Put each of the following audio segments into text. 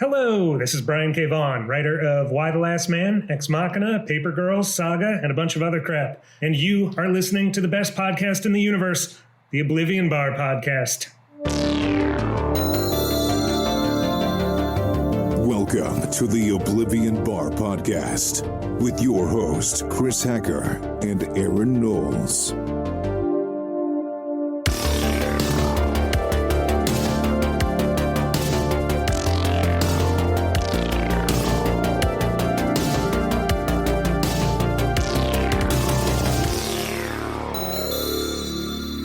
Hello, this is Brian K. Vaughan, writer of Why the Last Man, Ex Machina, Paper Girls, Saga, and a bunch of other crap. And you are listening to the best podcast in the universe, the Oblivion Bar podcast. Welcome to the Oblivion Bar podcast with your host, Chris Hacker and Aaron Knowles.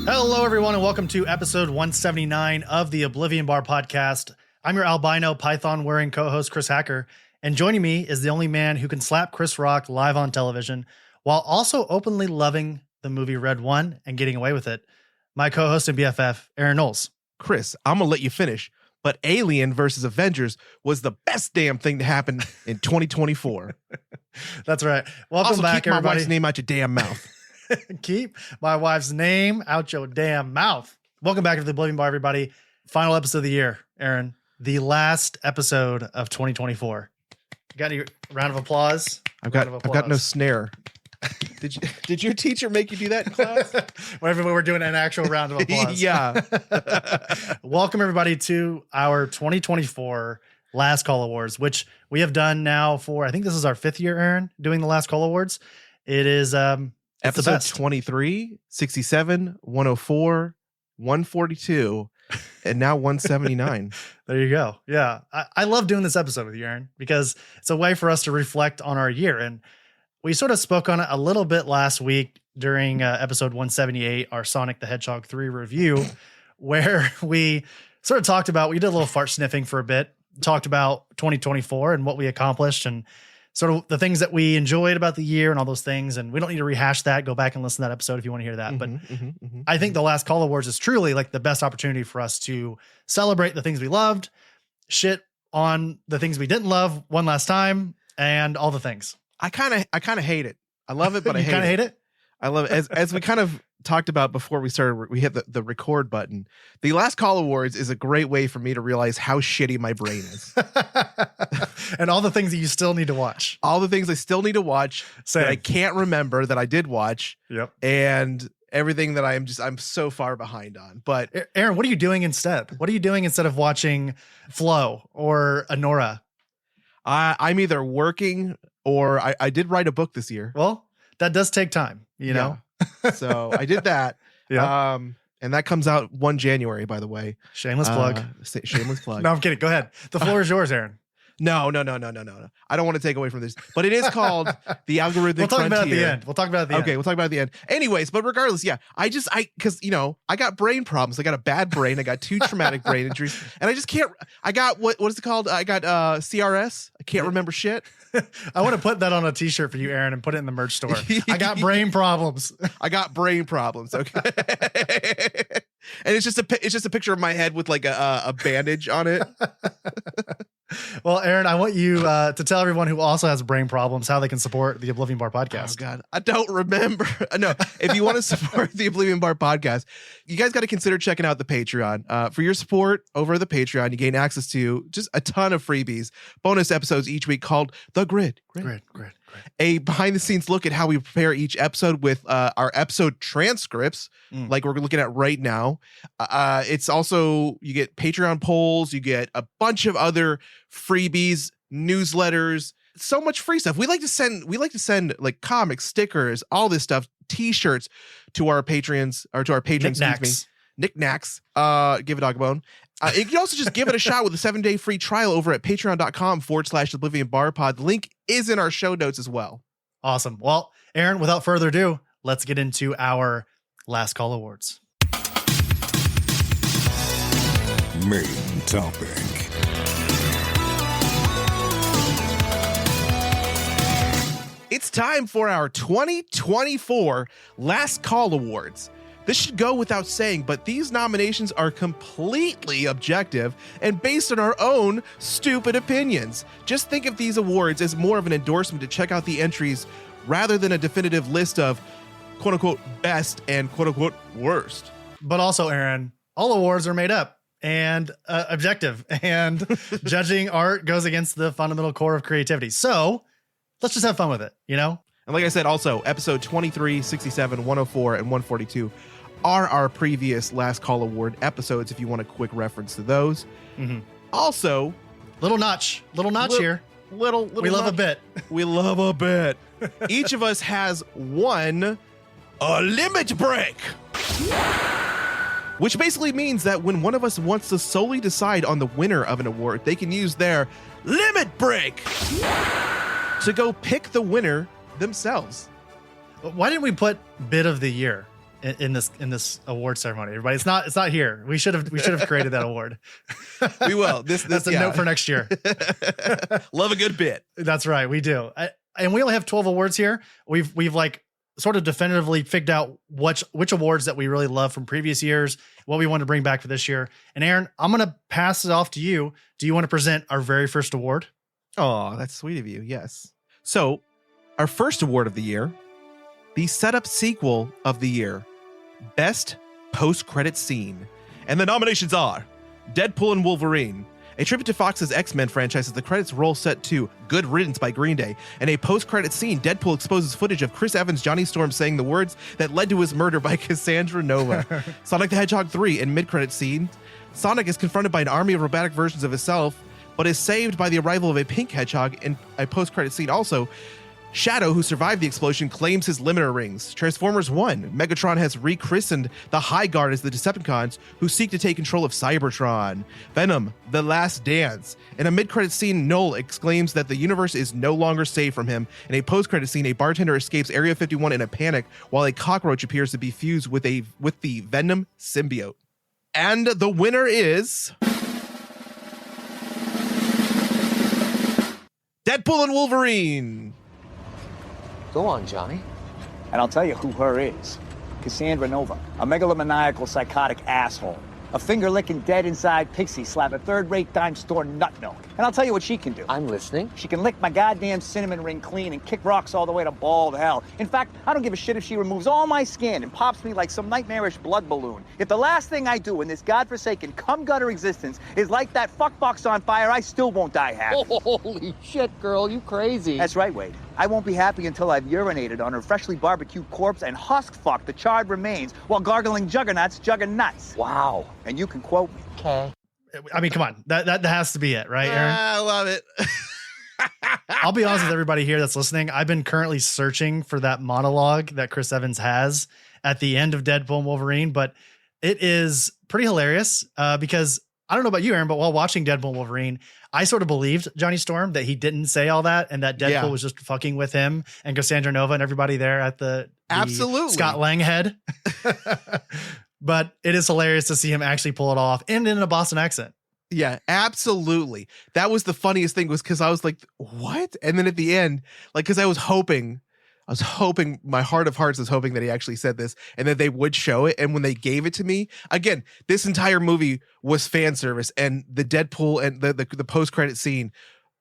Hello, everyone, and welcome to episode 179 of the Oblivion Bar podcast. I'm your albino python-wearing co-host, Chris Hacker, and joining me is the only man who can slap Chris Rock live on television while also openly loving the movie Red One and getting away with it. My co-host and BFF, Aaron Knowles. Chris, I'm going to let you finish, but Alien versus Avengers was the best damn thing to happen in 2024. That's right. Welcome also, back, keep my everybody. wife's name out your damn mouth. Keep my wife's name out your damn mouth. Welcome back to the Oblivion Bar, everybody. Final episode of the year, Aaron. The last episode of 2024. You got any round of applause? I've got no snare. Did your teacher make you do that in class? Whenever we're doing an actual round of applause. Yeah. Welcome everybody to our 2024 Last Call Awards, which we have done now for, I think this is our 5th year, Aaron, doing the Last Call Awards. It is episode 23, 67, 104, 142, and now 179. There you go. Yeah. I love doing this episode with you, Aaron, because it's a way for us to reflect on our year. And we sort of spoke on it a little bit last week during episode 178, our Sonic the Hedgehog 3 review, where we sort of talked about, we did a little fart sniffing for a bit, talked about 2024 and what we accomplished and sort of the things that we enjoyed about the year and all those things. And we don't need to rehash that. Go back and listen to that episode if you want to hear that. But I think the Last Call Awards is truly like the best opportunity for us to celebrate the things we loved, shit on the things we didn't love one last time, and all the things. I kind of hate it. I love it, but I hate it. I love it. As we kind of talked about before we started, we hit the record button. The Last Call Awards is a great way for me to realize how shitty my brain is. And all the things that you still need to watch. All the things I still need to watch that I can't remember that I did watch. Yep. And everything that I'm so far behind on. But Aaron, what are you doing instead? What are you doing instead of watching Flow or Anora? I'm either working or I did write a book this year. Well, that does take time, you know? So I did that. Yeah. And that comes out 1 January, by the way. Shameless plug. Shameless plug. No, I'm kidding. Go ahead. The floor is yours, Aaron. No. I don't want to take away from this, but it is called The Algorithmic We'll talk Frontier. about it at the end. We'll talk about it at the end. Okay, we'll talk about it at the end. Anyways, but regardless, yeah, because, I got brain problems. I got a bad brain. I got 2 traumatic brain injuries, and I just can't, I got, what is it called? I got CRS. I can't remember shit. I want to put that on a t-shirt for you, Aaron, and put it in the merch store. I got brain problems. I got brain problems. Okay. And it's just a picture of my head with like a bandage on it. Well, Aaron, I want you to tell everyone who also has brain problems how they can support the Oblivion Bar podcast. Oh God, I don't remember. No, if you want to support the Oblivion Bar podcast, you guys got to consider checking out the Patreon. For your support over the Patreon, you gain access to just a ton of freebies, bonus episodes each week called The Grid. A behind-the-scenes look at how we prepare each episode with our episode transcripts, like we're looking at right now. It's also, you get Patreon polls, you get a bunch of other freebies, newsletters, so much free stuff. We like to send like comics, stickers, all this stuff, t-shirts to our patrons, or to our patrons. Knickknacks. Give a dog a bone. You can also just give it a shot with a 7-day free trial over at patreon.com/Oblivion Bar Pod. The link is in our show notes as well. Awesome. Well, Aaron, without further ado, let's get into our Last Call Awards. Main topic. It's time for our 2024 Last Call Awards. This should go without saying, but these nominations are completely objective and based on our own stupid opinions. Just think of these awards as more of an endorsement to check out the entries rather than a definitive list of quote-unquote best and quote-unquote worst. But also, Aaron, all awards are made up. and objective, and judging art goes against the fundamental core of creativity. So let's just have fun with it, you know? And like I said, also episode 23, 67, 104, and 142 are our previous Last Call Award episodes if you want a quick reference to those. Mm-hmm. Also, little notch here. Little we love notch. a bit. We love a bit. Each of us has a limit break. Which basically means that when one of us wants to solely decide on the winner of an award, they can use their limit break to go pick the winner themselves. Why didn't we put bit of the year in this award ceremony? Everybody, it's not here. We should have created that award. We will. That's a note for next year. Love a good bit. That's right. We do. And we only have 12 awards here. We've like sort of definitively figured out which awards that we really love from previous years, what we want to bring back for this year. And Aaron, I'm going to pass it off to you. Do you want to present our very first award? Oh, that's sweet of you. Yes. So our first award of the year, the setup sequel of the year, best post-credit scene. And the nominations are Deadpool and Wolverine, a tribute to Fox's X-Men franchise as the credits roll set to Good Riddance by Green Day. In a post-credit scene, Deadpool exposes footage of Chris Evans' Johnny Storm saying the words that led to his murder by Cassandra Nova. Sonic the Hedgehog 3, in mid-credit scene, Sonic is confronted by an army of robotic versions of himself, but is saved by the arrival of a pink hedgehog. In a post-credit scene also, Shadow, who survived the explosion, claims his limiter rings. Transformers 1, Megatron has rechristened the High Guard as the Decepticons who seek to take control of Cybertron. Venom, The Last Dance. In a mid-credit scene, Null exclaims that the universe is no longer safe from him. In a post-credit scene, a bartender escapes Area 51 in a panic while a cockroach appears to be fused with the Venom symbiote. And the winner is Deadpool and Wolverine. Go on, Johnny. And I'll tell you who her is. Cassandra Nova, a megalomaniacal psychotic asshole. A finger-licking, dead inside pixie slap a third-rate dime store nut milk. And I'll tell you what she can do. I'm listening. She can lick my goddamn cinnamon ring clean and kick rocks all the way to bald hell. In fact, I don't give a shit if she removes all my skin and pops me like some nightmarish blood balloon. If the last thing I do in this godforsaken cum-gutter existence is light that fuckbox on fire, I still won't die happy. Holy shit, girl, you crazy. That's right, Wade. I won't be happy until I've urinated on her freshly barbecued corpse and husk-fucked the charred remains while gargling juggernauts jugging nuts. Wow. And you can quote me. Okay. I mean, come on. That has to be it, right, Aaron? I love it. I'll be honest with everybody here that's listening. I've been currently searching for that monologue that Chris Evans has at the end of Deadpool and Wolverine, but it is pretty hilarious because I don't know about you, Aaron, but while watching Deadpool and Wolverine, I sort of believed Johnny Storm that he didn't say all that and that Deadpool was just fucking with him and Cassandra Nova and everybody there at the Absolutely Scott Lang head. But it is hilarious to see him actually pull it off and in a Boston accent. Yeah, absolutely. That was the funniest thing was because I was like, what? And then at the end, like, because I was hoping, my heart of hearts was hoping that he actually said this and that they would show it. And when they gave it to me, again, this entire movie was fan service, and the Deadpool and the post-credit scene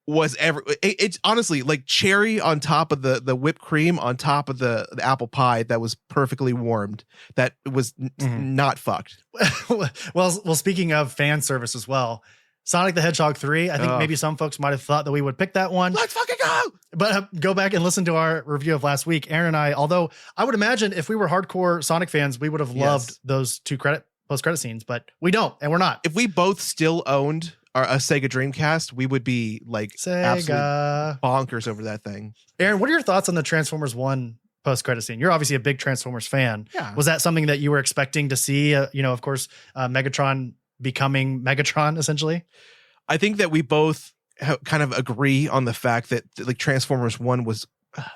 was it's honestly like cherry on top of the whipped cream on top of the apple pie that was perfectly warmed, that was not fucked. well, speaking of fan service as well, Sonic the Hedgehog 3, I think maybe some folks might have thought that we would pick that one. Let's fucking go! But go back and listen to our review of last week. Aaron and I, although I would imagine if we were hardcore Sonic fans, we would have loved those two post-credit scenes, but we don't, and we're not. If we both still owned a Sega Dreamcast, we would be like absolutely bonkers over that thing. Aaron, what are your thoughts on the Transformers 1 post-credit scene? You're obviously a big Transformers fan. Yeah. Was that something that you were expecting to see? Of course, Megatron becoming Megatron, essentially? I think that we both kind of agree on the fact that like Transformers 1 was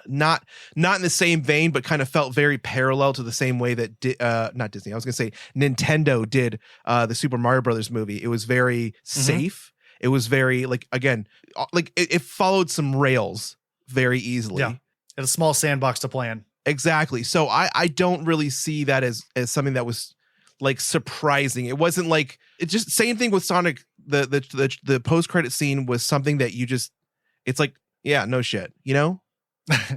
not in the same vein, but kind of felt very parallel to the same way that not Disney, I was gonna say Nintendo did the Super Mario Brothers movie. It was very safe. It was very like, again, like it followed some rails very easily. Yeah, in a small sandbox to play in. Exactly. So I don't really see that as something that was like surprising. It wasn't like, it just, same thing with Sonic. The post-credit scene was something that it's like, yeah, no shit, you know?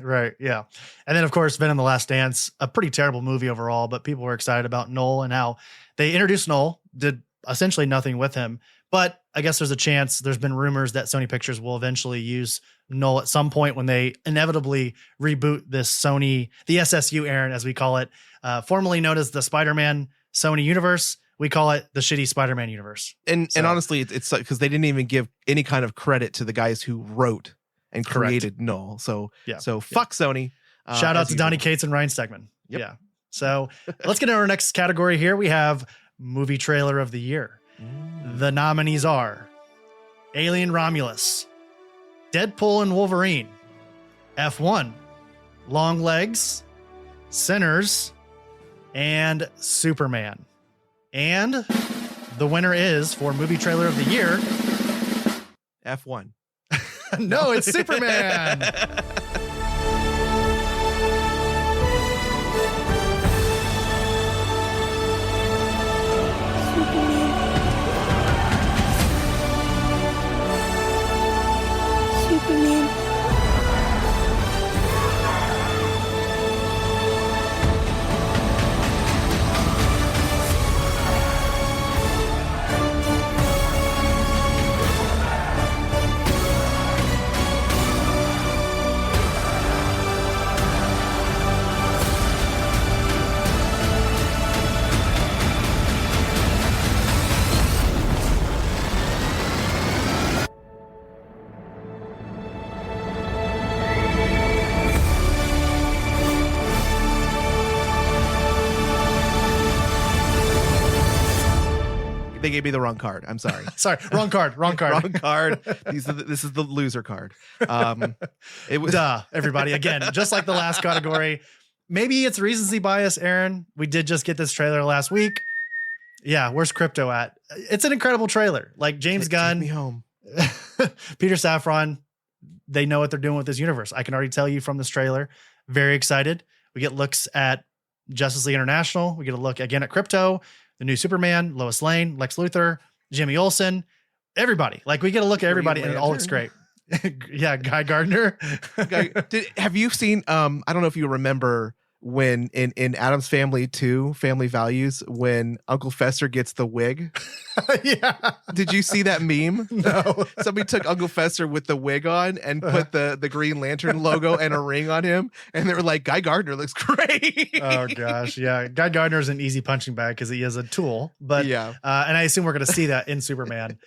Right. Yeah. And then of course, Venom: The Last Dance, a pretty terrible movie overall, but people were excited about Noel and how they introduced Noel, did essentially nothing with him. But I guess there's a chance, there's been rumors that Sony Pictures will eventually use Null at some point when they inevitably reboot this Sony, the SSU, Aaron, as we call it, formerly known as the Spider-Man Sony universe. We call it the shitty Spider-Man universe. And honestly, it's because they didn't even give any kind of credit to the guys who wrote and created Null. So fuck Sony. Shout out to Donnie Cates and Ryan Stegman. Yep. Yeah. So let's get into our next category here. We have movie trailer of the year. The nominees are Alien Romulus, Deadpool and Wolverine, F1, Long Legs, Sinners, and Superman. And the winner is, for movie trailer of the year, F1. No, it's Superman. Superman. They gave me the wrong card. I'm sorry. Sorry, wrong card. Wrong card. This is the loser card. It was Everybody. Again, just like the last category. Maybe it's recency bias, Aaron. We did just get this trailer last week. Yeah, where's Crypto at? It's an incredible trailer. Like James Gunn, Take me home. Peter Safran, they know what they're doing with this universe. I can already tell you from this trailer. Very excited. We get looks at Justice League International. We get a look again at Crypto, the new Superman, Lois Lane, Lex Luthor, Jimmy Olsen, everybody. Like we get a look at everybody and it all looks great. Yeah, Guy Gardner. Have you seen I don't know if you remember when in Addams Family 2, Family Values, when Uncle Fester gets the wig? Yeah. Did you see that meme? No. Somebody took Uncle Fester with the wig on and put the Green Lantern logo and a ring on him, and they were like, Guy Gardner looks great. Oh gosh, yeah. Guy Gardner is an easy punching bag because he is a tool, but yeah. And I assume we're going to see that in Superman.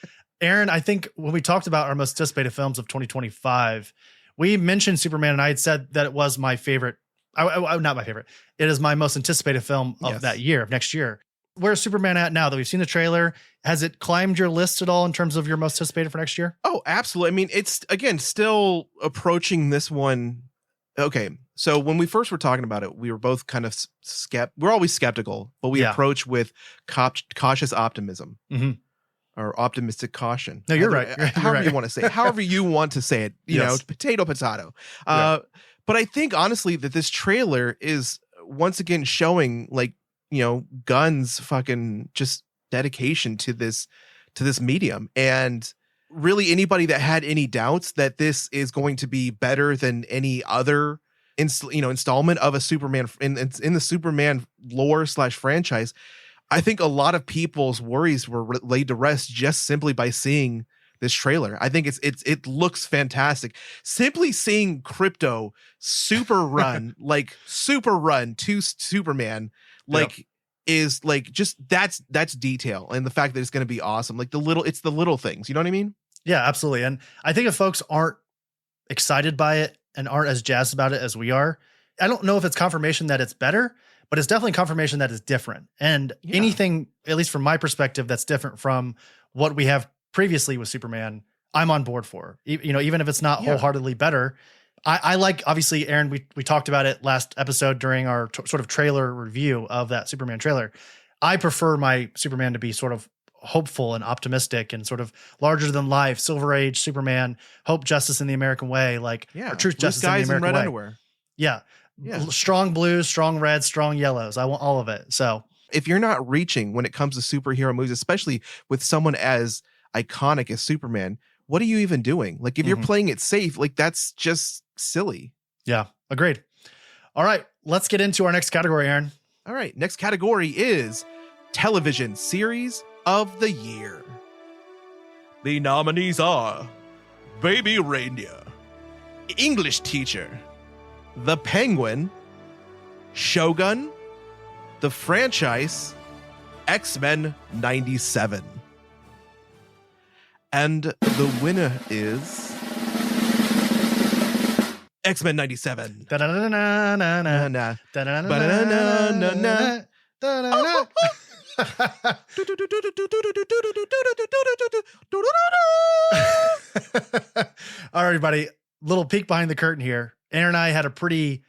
Aaron, I think when we talked about our most anticipated films of 2025, we mentioned Superman, and I had said that it was my favorite. Not my favorite. It is my most anticipated film of that year, of next year. Where's Superman at now that we've seen the trailer? Has it climbed your list at all in terms of your most anticipated for next year? Oh, absolutely. I mean, it's again still approaching this one. Okay, so when we first were talking about it, we were both kind of we're always skeptical, but we approach with cautious optimism. Mm-hmm. Or optimistic caution. No, you're right. However you want to say it. However you want to say it. You know, potato. But I think honestly that this trailer is once again showing like, Gunn's fucking just dedication to this medium. And really anybody that had any doubts that this is going to be better than any other installment of a Superman in the Superman lore / franchise, I think a lot of people's worries were laid to rest just simply by seeing this trailer. I think it looks fantastic. Simply seeing Crypto super run to Superman, is like just that's detail, and the fact that it's going to be awesome. Like it's the little things. You know what I mean? Yeah, absolutely. And I think if folks aren't excited by it and aren't as jazzed about it as we are, I don't know if it's confirmation that it's better, but it's definitely confirmation that it's different. And anything, at least from my perspective, that's different from what we have previously with Superman, I'm on board for. Even if it's not wholeheartedly better. I like, obviously, Aaron, we talked about it last episode during our sort of trailer review of that Superman trailer. I prefer my Superman to be sort of hopeful and optimistic and sort of larger than life, Silver Age Superman, hope, justice in the American way, or truth, justice in the American way. Underwear. Yeah. Strong blues, strong reds, strong yellows. I want all of it. So if you're not reaching when it comes to superhero movies, especially with someone as iconic as Superman, what are you even doing? Like if you're playing it safe, like that's just silly. Yeah, agreed. All right, let's get into our next category, Aaron. All right, next category is television series of the Year. The nominees are Baby Reindeer, English Teacher, The Penguin, Shogun, The Franchise, X-Men 97. And the winner is X-Men 97. Da-da-da-da-na-na. Da-da-da-da-na-na. Da-da-da-da. All right, everybody. Little peek behind the curtain here. Aaron and I had a pretty,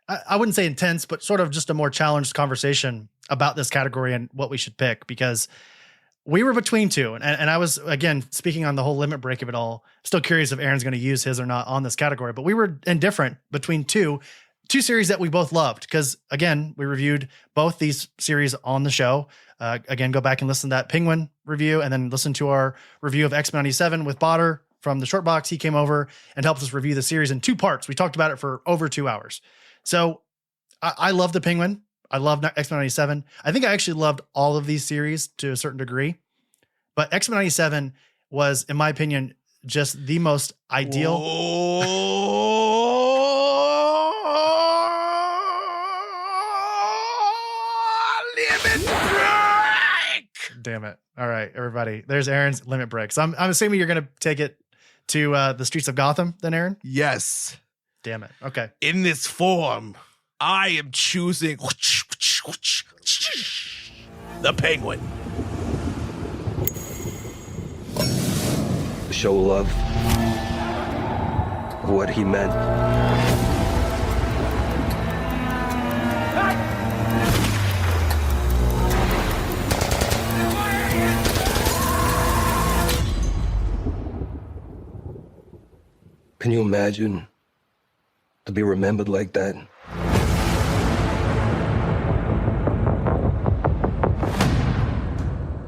I wouldn't say intense, but sort of just a more challenged conversation about this category and what we should pick, because we were between two. And I was, again, speaking on the whole limit break of it all, still curious if Aaron's going to use his or not on this category, but we were indifferent between two series that we both loved. Because again, we reviewed both these series on the show. Again, go back and listen to that Penguin review, and then listen to our review of X-Men 97 with Botter from the Short Box. He came over and helped us review the series in 2 parts. We talked about it for over 2 hours. So I love the Penguin. I love X-Men 97. I think I actually loved all of these series to a certain degree, but X-Men 97 was, in my opinion, just the most ideal. Limit break! Damn it. All right, everybody. There's Aaron's limit break. So I'm assuming you're going to take it to the streets of Gotham then, Aaron? Yes. Damn it. Okay. In this form, I am choosing the Penguin. Show love of what he meant. Can you imagine to be remembered like that?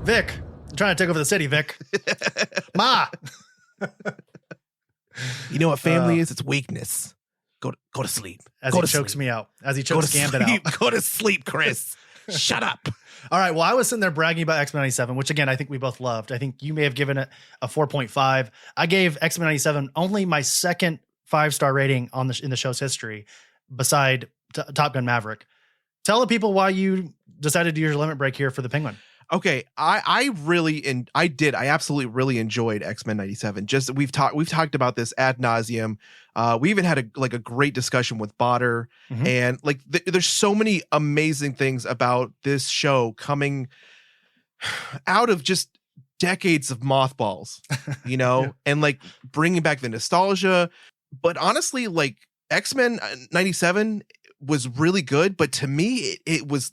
Vic, I'm trying to take over the city, Vic. Ma. You know what family is? It's weakness. Go to sleep. As go he to chokes sleep. me out. As he Go chokes to Gambit sleep. out. Go to sleep, Chris. Shut up. All right. Well, I was sitting there bragging about X-Men 97, which again, I think we both loved. I think you may have given it a 4.5. I gave X-Men 97 only my second 5-star rating in the show's history, beside Top Gun Maverick. Tell the people why you decided to do your limit break here for the Penguin. Okay, I absolutely really enjoyed X-Men 97. Just we've talked about this ad nauseum. We even had a great discussion with Botter, and there's so many amazing things about this show coming out of just decades of mothballs, you know, yeah. And like bringing back the nostalgia. But honestly, like X-Men 97 was really good, but to me, it was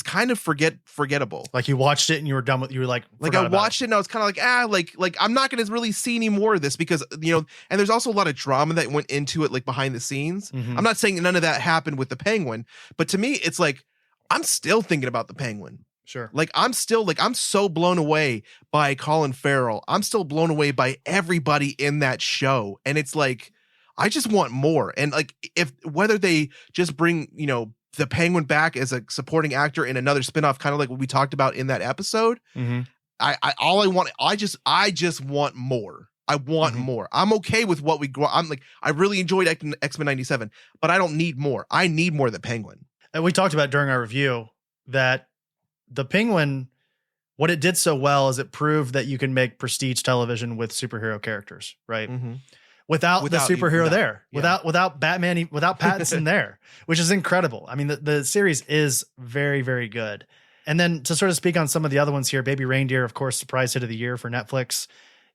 kind of forgettable. Like you watched it and you were done with, you were like I watched it and I was kind of like I'm not going to really see any more of this because, you know, and there's also a lot of drama that went into it, like behind the scenes. I'm not saying none of that happened with the Penguin, but to me, it's like, I'm still thinking about the Penguin. Sure. Like I'm so blown away by Colin Farrell. I'm still blown away by everybody in that show. And it's like, I just want more. And like, whether they just bring, you know, the Penguin back as a supporting actor in another spinoff, kind of like what we talked about in that episode. I just want more. I want more. I'm okay with what I really enjoyed X-Men 97, but I don't need more. I need more than Penguin. And we talked about during our review that the Penguin, what it did so well is it proved that you can make prestige television with superhero characters, right? Without the superhero there, without Batman, without Pattinson there, which is incredible. I mean, the series is very, very good. And then to sort of speak on some of the other ones here, Baby Reindeer, of course, surprise hit of the year for Netflix.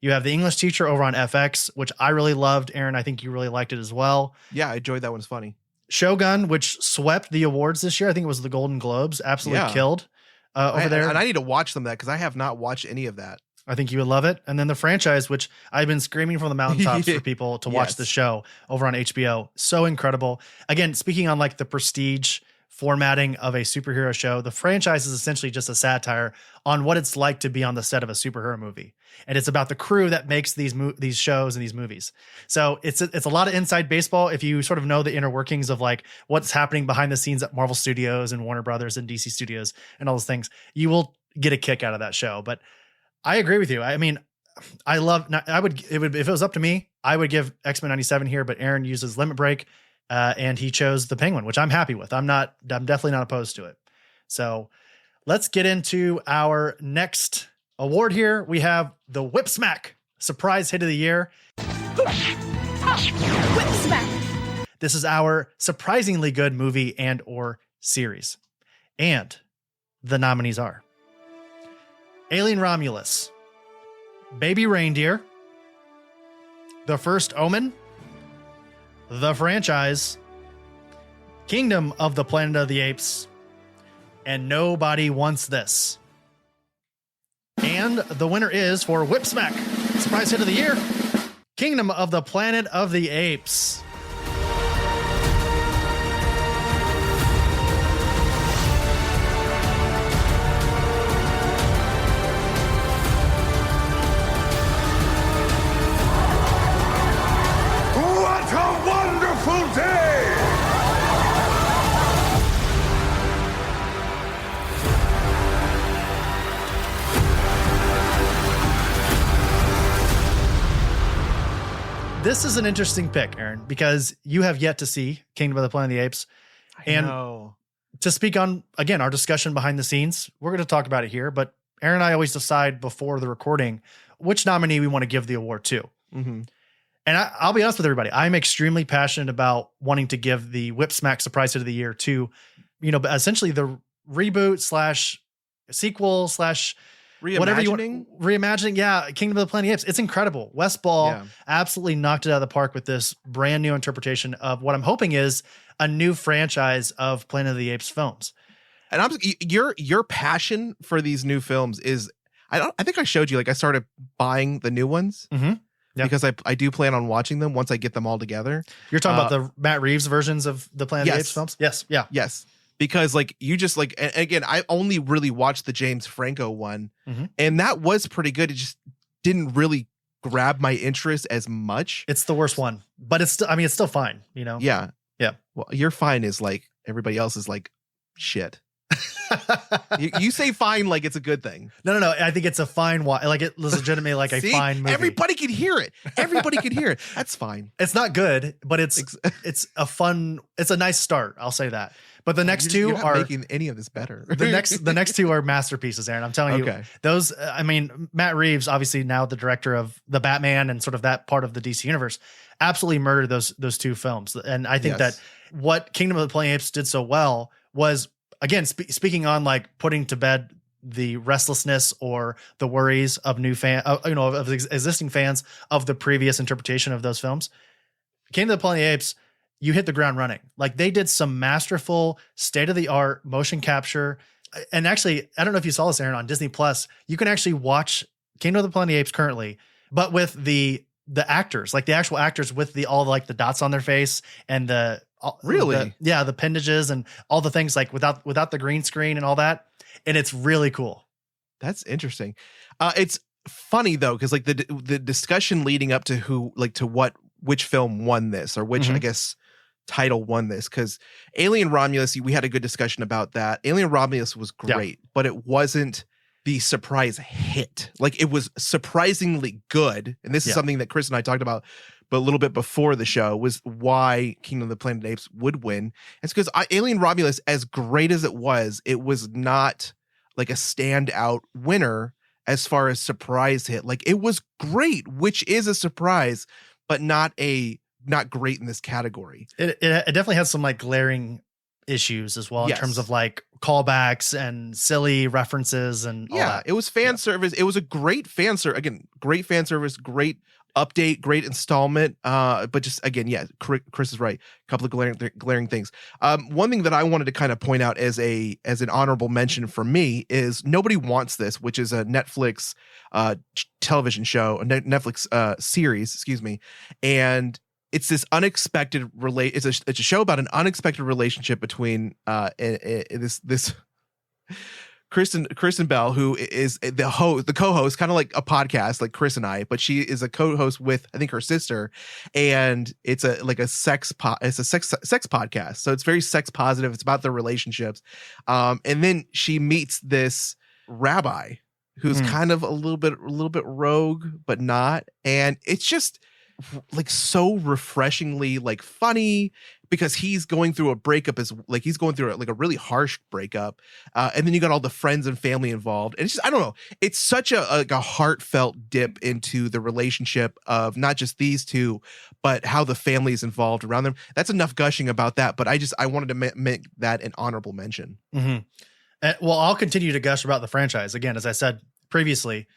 You have The English Teacher over on FX, which I really loved. Aaron, I think you really liked it as well. Yeah, I enjoyed that one. It's funny. Shogun, which swept the awards this year. I think it was the Golden Globes. Absolutely killed over there. And I need to watch some of that because I have not watched any of that. I think you would love it. And then The Franchise, which I've been screaming from the mountaintops for people to watch the show over on HBO. So incredible. Again, speaking on like the prestige formatting of a superhero show, The Franchise is essentially just a satire on what it's like to be on the set of a superhero movie. And it's about the crew that makes these shows and these movies. So it's a lot of inside baseball. If you sort of know the inner workings of like what's happening behind the scenes at Marvel Studios and Warner Brothers and DC Studios and all those things, you will get a kick out of that show. But I agree with you. I mean, if it was up to me, I would give X-Men 97 here, but Aaron uses Limit Break, and he chose the Penguin, which I'm happy with. I'm definitely not opposed to it. So let's get into our next award here. We have the Whip Smack Surprise Hit of the Year. Whip Smack. This is our surprisingly good movie and or series. And the nominees are Alien Romulus, Baby Reindeer, The First Omen, The Franchise, Kingdom of the Planet of the Apes, and Nobody Wants This. And the winner is, for Whip Smack Surprise Hit of the Year, Kingdom of the Planet of the Apes. What a wonderful day! This is an interesting pick, Aaron, because you have yet to see Kingdom of the Planet of the Apes. And to speak on, again, our discussion behind the scenes, we're going to talk about it here, but Aaron and I always decide before the recording which nominee we want to give the award to. Mm-hmm. And I'll be honest with everybody, I'm extremely passionate about wanting to give the Whip Smack Surprise Hit of the Year to, essentially the reboot / sequel / whatever you want. Reimagining. Yeah. Kingdom of the Planet of the Apes. It's incredible. Wes Ball absolutely knocked it out of the park with this brand new interpretation of what I'm hoping is a new franchise of Planet of the Apes films. And your passion for these new films is, I think I showed you, like, I started buying the new ones because I do plan on watching them once I get them all together. You're talking about the Matt Reeves versions of the Planet of the Apes films? Yes. Yeah. Yes. Because, like, you just, like, and again, I only really watched the James Franco one, and that was pretty good. It just didn't really grab my interest as much. It's the worst one, but it's still fine, Yeah. Yeah. Well, your fine is like everybody else is like shit. you say fine like it's a good thing. No. I think it's a fine like it was legitimately like a fine movie. Everybody can hear it. Everybody can hear it. That's fine. It's not good, but it's a nice start. I'll say that. But the next two you're not are making any of this better. The next two are masterpieces, Aaron. I'm telling you, those. I mean, Matt Reeves, obviously now the director of the Batman and sort of that part of the DC universe, absolutely murdered those two films. And I think that what Kingdom of the Planet of the Apes did so well was, again, speaking on like putting to bed the restlessness or the worries of of existing fans of the previous interpretation of those films. Kingdom of the Planet of the Apes, you hit the ground running. Like, they did some masterful state-of-the-art motion capture. And actually, I don't know if you saw this, Aaron, on Disney Plus, you can actually watch Kingdom of the Planet of the Apes currently, but with the actors, like the actual actors with all the dots on their face and the appendages and all the things, like without the green screen and all that. And it's really cool. That's interesting. It's funny though, because like the discussion leading up to which film won this, or which I guess title won this, because Alien Romulus, we had a good discussion about that. Alien Romulus was great, but it wasn't the surprise hit. Like, it was surprisingly good, and this is something that Chris and I talked about but a little bit before the show, was why Kingdom of the Planet of the Apes would win. It's because Alien Romulus, as great as it was not like a standout winner as far as surprise hit. Like, it was great, which is a surprise, but not great in this category. It definitely has some like glaring issues as well in terms of like callbacks and silly references and all that. It was fan service. It was a great fan service. Again, great fan service, great update, great installment. But just again, Chris is right. A couple of glaring things. One thing that I wanted to kind of point out as an honorable mention for me is Nobody Wants This, which is a Netflix television show, a Netflix series, excuse me, and it's this unexpected it's a show about an unexpected relationship between this Kristen Bell, who is the co-host, kind of like a podcast like Chris and I, but she is a co-host with, I think, her sister, and it's a sex podcast. So it's very sex positive. It's about their relationships. And then she meets this rabbi who's kind of a little bit rogue, but not. And it's just like so refreshingly like funny because he's going through a breakup he's going through like a really harsh breakup. And then you got all the friends and family involved. And it's just, I don't know. It's such a heartfelt dip into the relationship of not just these two, but how the family is involved around them. That's enough gushing about that. But I wanted to make that an honorable mention. Mm-hmm. Well, I'll continue to gush about the franchise. Again, as I said previously,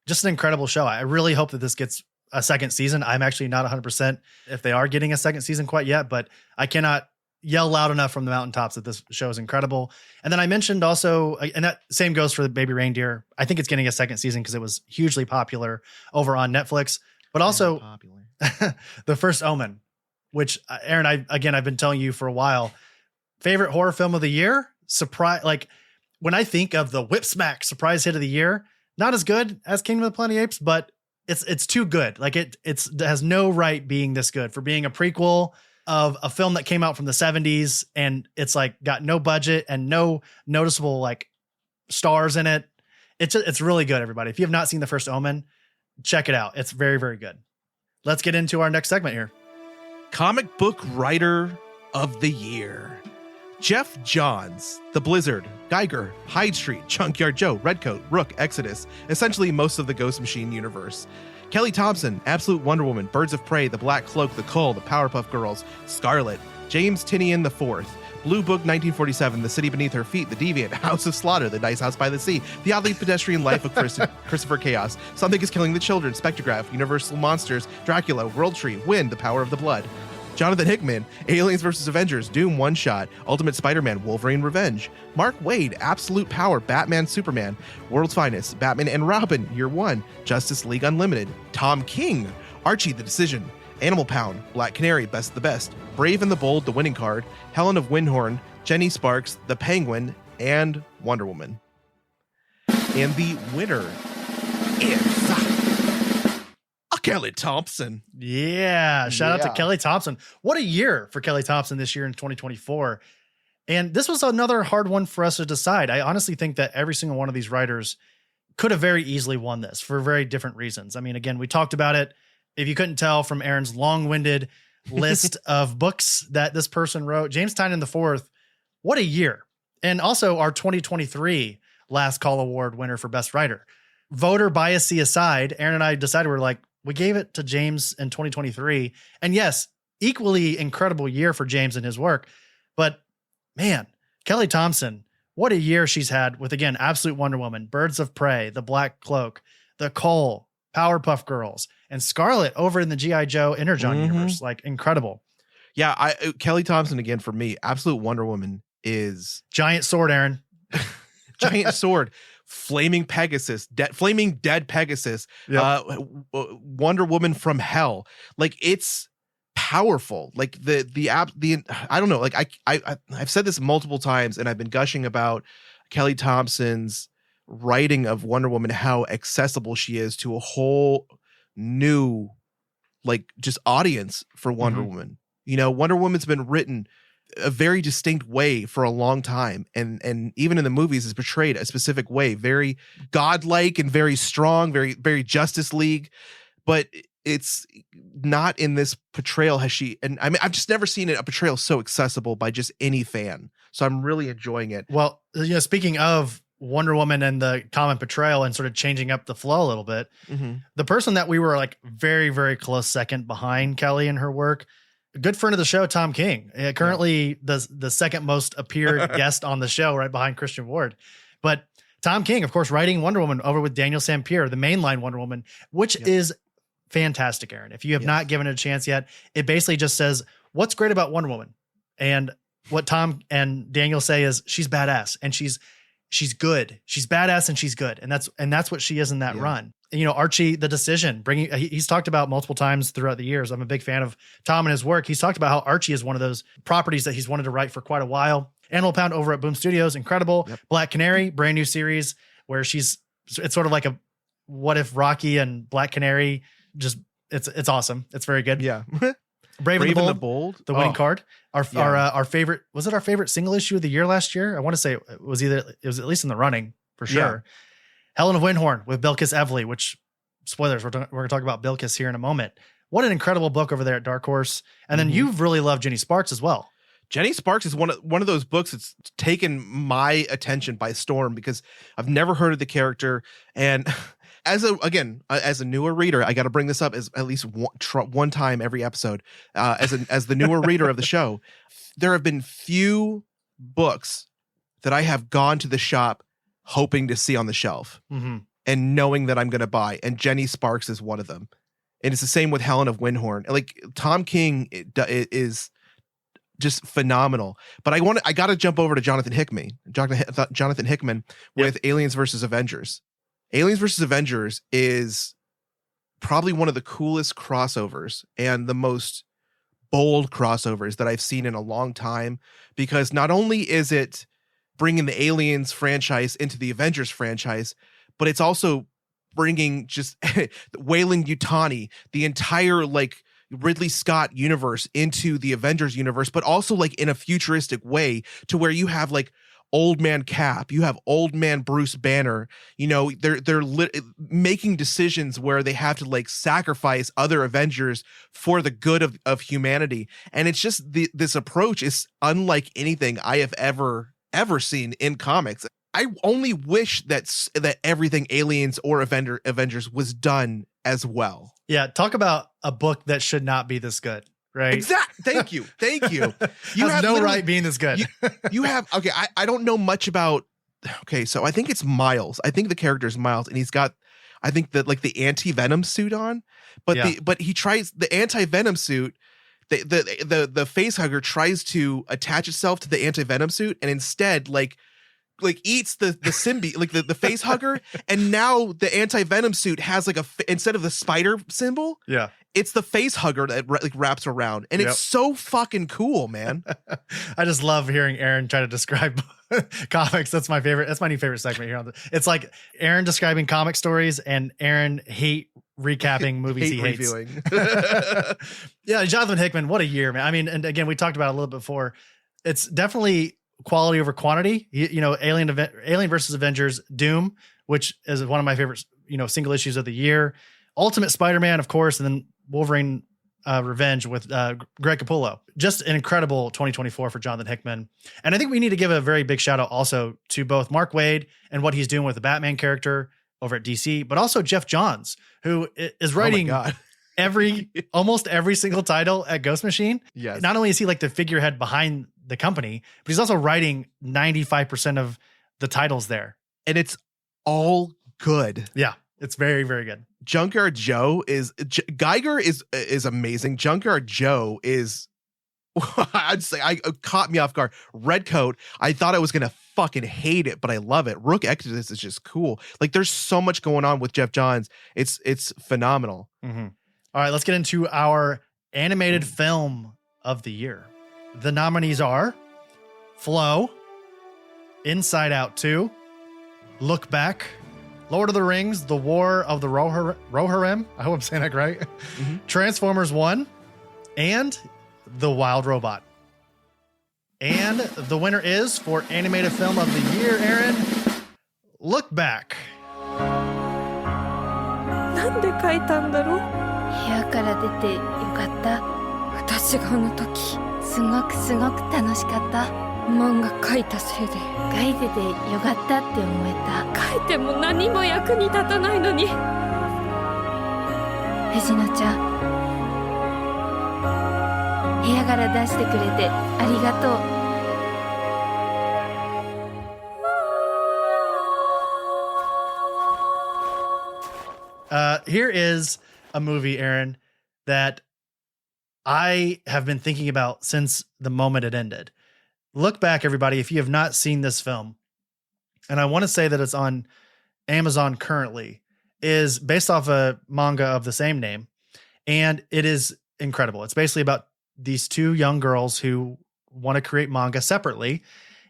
just an incredible show. I really hope that this gets a second season. I'm actually not 100% if they are getting a second season quite yet, but I cannot yell loud enough from the mountaintops that this show is incredible. And then I mentioned also, and that same goes for the Baby Reindeer. I think it's getting a second season because it was hugely popular over on Netflix, but also The First Omen, which Aaron, I've been telling you for a while, favorite horror film of the year. Surprise. Like, when I think of the whip smack surprise hit of the year, not as good as Kingdom of the Planet of the Apes, but it's too good. Like it has no right being this good for being a prequel of a film that came out from the 70s. And it's like got no budget and no noticeable like stars in it. It's really good, everybody. If you have not seen The First Omen, check it out. It's very, very good. Let's get into our next segment here. Comic book writer of the year. Jeff Johns, The Blizzard, Geiger, Hyde Street, Junkyard Joe, Redcoat, Rook, Exodus, essentially most of the Ghost Machine universe. Kelly Thompson, Absolute Wonder Woman, Birds of Prey, The Black Cloak, The Cull, The Powerpuff Girls, Scarlet, James Tynion IV, Blue Book 1947, The City Beneath Her Feet, The Deviant, House of Slaughter, The Nice House by the Sea, The Oddly Pedestrian Life of Christopher Chaos, Something is Killing the Children, Spectrograph, Universal Monsters, Dracula, World Tree, Wind, The Power of the Blood. Jonathan Hickman, Aliens vs. Avengers, Doom One Shot, Ultimate Spider-Man, Wolverine Revenge. Mark Waid, Absolute Power, Batman Superman, World's Finest, Batman and Robin, Year One, Justice League Unlimited. Tom King, Archie the Decision, Animal Pound, Black Canary, Best of the Best, Brave and the Bold, The Winning Card, Helen of Windhorn, Jenny Sparks, The Penguin, and Wonder Woman. And the winner is Kelly Thompson. Yeah. Shout out to Kelly Thompson. What a year for Kelly Thompson this year in 2024. And this was another hard one for us to decide. I honestly think that every single one of these writers could have very easily won this for very different reasons. I mean, again, we talked about it. If you couldn't tell from Aaron's long-winded list of books that this person wrote, James Tynion IV, what a year. And also our 2023 Last Call Award winner for Best Writer. Voter bias aside, Aaron and I decided we gave it to James in 2023. And yes, equally incredible year for James and his work. But man, Kelly Thompson, what a year she's had with, again, Absolute Wonder Woman, Birds of Prey, The Black Cloak, The Cull, Powerpuff Girls, and Scarlet over in the G.I. Joe Energon universe. Like, incredible. Yeah, Kelly Thompson, again, for me, Absolute Wonder Woman is... Giant sword, Aaron. Giant sword. Flaming Pegasus, Flaming Dead Pegasus, Wonder Woman from Hell. Like, it's powerful. Like I don't know. Like I've said this multiple times, and I've been gushing about Kelly Thompson's writing of Wonder Woman, how accessible she is to a whole new, like, just audience for Wonder Woman. You know, Wonder Woman's been written a very distinct way for a long time, and even in the movies is portrayed a specific way, very godlike and very strong, very Justice League, but it's not in this portrayal has she, and I mean, I've just never seen a portrayal so accessible by just any fan, so I'm really enjoying it. Well, you know, speaking of Wonder Woman and the common portrayal and sort of changing up the flow a little bit, the person that we were like very, very close second behind Kelly and her work, a good friend of the show, Tom King, currently the second most appeared guest on the show, right behind Christian Ward. But Tom King, of course, writing Wonder Woman over with Daniel Sampier, the mainline Wonder Woman, which is fantastic, Aaron. If you have not given it a chance yet, it basically just says, what's great about Wonder Woman? And what Tom and Daniel say is she's badass and she's good. She's badass and she's good. And that's what she is in that run. And, you know, Archie, the Decision, he's talked about multiple times throughout the years. I'm a big fan of Tom and his work. He's talked about how Archie is one of those properties that he's wanted to write for quite a while. Animal Pound over at Boom Studios, incredible. Black Canary, brand new series where it's sort of like a what if Rocky and Black Canary it's awesome. It's very good. Yeah. Brave and the Bold, the winning card. Our favorite, was it our favorite single issue of the year last year? I want to say it was at least in the running for sure. Helen of Windhorn with Bilquis Evely, which, spoilers, we're going to talk about Bilquis here in a moment. What an incredible book over there at Dark Horse. And then you've really loved Jenny Sparks as well. Jenny Sparks is one of those books that's taken my attention by storm because I've never heard of the character. And as a newer reader, I got to bring this up as at least one time every episode. As the newer reader of the show, there have been few books that I have gone to the shop hoping to see on the shelf and knowing that I'm going to buy. And Jenny Sparks is one of them. And it's the same with Helen of Windhorn. Like Tom King is just phenomenal. But I got to jump over to Jonathan Hickman with Aliens versus Avengers. Aliens versus Avengers is probably one of the coolest crossovers and the most bold crossovers that I've seen in a long time, because not only is it bringing the Aliens franchise into the Avengers franchise, but it's also bringing just Weyland-Yutani, the entire like Ridley Scott universe into the Avengers universe, but also like in a futuristic way to where you have like old man Cap, you have old man Bruce Banner, you know, they're making decisions where they have to like sacrifice other Avengers for the good of humanity. And it's just this approach is unlike anything I have ever seen in comics. I only wish that everything Aliens or Avengers was done as well. Yeah, talk about a book that should not be this good, right? Exactly. Thank you. You have no right being this good. You have, okay, I don't know much about, okay, so I think it's Miles. I think the character is Miles, and he's got, I think that like the anti-venom suit on, but he tries the anti-venom suit. The face hugger tries to attach itself to the anti-venom suit, and instead like eats the symbiote, like the face hugger, and now the anti-venom suit has like instead of the spider symbol, it's the face hugger that like wraps around, and it's so fucking cool, man. I just love hearing Aaron try to describe comics. That's my favorite. That's my new favorite segment here. It's like Aaron describing comic stories and Aaron recapping movies he hates. Yeah, Jonathan Hickman, what a year, man. I mean, and again, we talked about it a little bit before. It's definitely quality over quantity. You know, Alien versus Avengers, Doom, which is one of my favorite, you know, single issues of the year. Ultimate Spider-Man, of course, and then Wolverine Revenge with Greg Capullo. Just an incredible 2024 for Jonathan Hickman. And I think we need to give a very big shout out also to both Mark Waid and what he's doing with the Batman character over at DC, but also Jeff Johns, who is writing almost every single title at Ghost Machine. Yes. Not only is he like the figurehead behind the company, but he's also writing 95% of the titles there. And it's all good. Yeah, it's very, very good. Junkyard Joe Geiger is amazing. Junkyard Joe is, I'd say, caught me off guard. Redcoat, I thought I was going to fucking hate it, but I love it. Rook Exodus is just cool. Like there's so much going on with Jeff Johns. It's phenomenal. Mm-hmm. All right, let's get into our animated film of the year. The nominees are Flow, Inside Out 2, Look Back, Lord of the Rings, The War of the Rohirrim, I hope I'm saying that right, Transformers 1, and The Wild Robot. And the winner is, for animated film of the year, Aaron, Look Back. なんで書いたんだろう。部屋から出てよかった。私があの時すごく楽しかった。漫画書いたせいで書いててよかったって思えた。書いても何も役に立たないのに。藤野ちゃん、部屋から出してくれてありがとう。Here is a movie, Aaron, that I have been thinking about since the moment it ended. Look Back, everybody, if you have not seen this film, and I want to say that it's on Amazon currently, is based off a manga of the same name, and it is incredible. It's basically about these two young girls who want to create manga separately,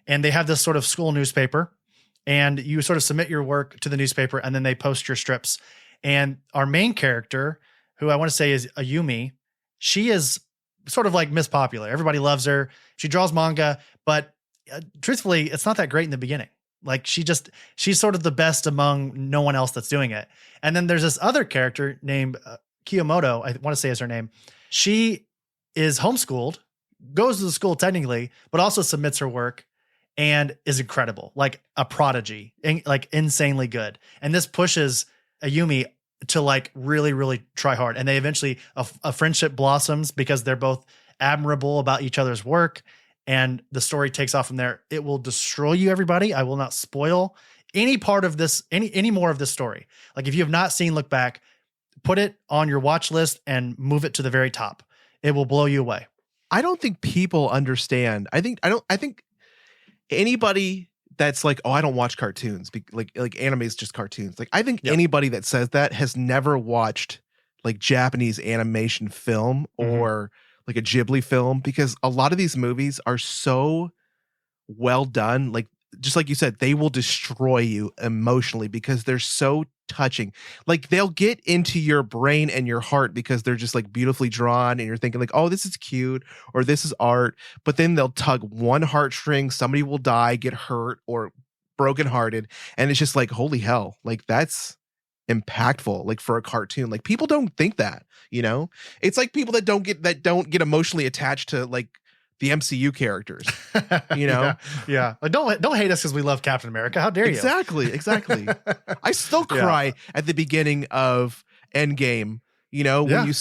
and they have this sort of school newspaper, and you sort of submit your work to the newspaper, and then they post your strips. And our main character, who I want to say is Ayumi, she is sort of like Miss Popular. Everybody loves her. She draws manga, but truthfully, it's not that great in the beginning. Like she's sort of the best among no one else that's doing it. And then there's this other character named Kiyomoto. I want to say is her name. She is homeschooled, goes to the school technically, but also submits her work and is incredible, like a prodigy, like insanely good. And this pushes Ayumi to like really, really try hard. And they eventually, a friendship blossoms because they're both admirable about each other's work. And the story takes off from there. It will destroy you, everybody. I will not spoil any part of this, any more of this story. Like if you have not seen Look Back, put it on your watch list and move it to the very top. It will blow you away. I don't think people understand. I think anybody that's like, oh, I don't watch cartoons, like anime is just cartoons. Like I think anybody that says that has never watched like Japanese animation film or like a Ghibli film, because a lot of these movies are so well done. Like, just like you said, they will destroy you emotionally because they're so touching. Like they'll get into your brain and your heart because they're just like beautifully drawn and you're thinking like, oh, this is cute or this is art. But then they'll tug one heartstring, somebody will die, get hurt or brokenhearted. And it's just like, holy hell, like that's impactful, like for a cartoon. Like people don't think that, you know, it's like people that don't get emotionally attached to like the MCU characters, you know? Yeah. Like don't hate us because we love Captain America. How dare you? Exactly. I still cry at the beginning of Endgame, you know, when you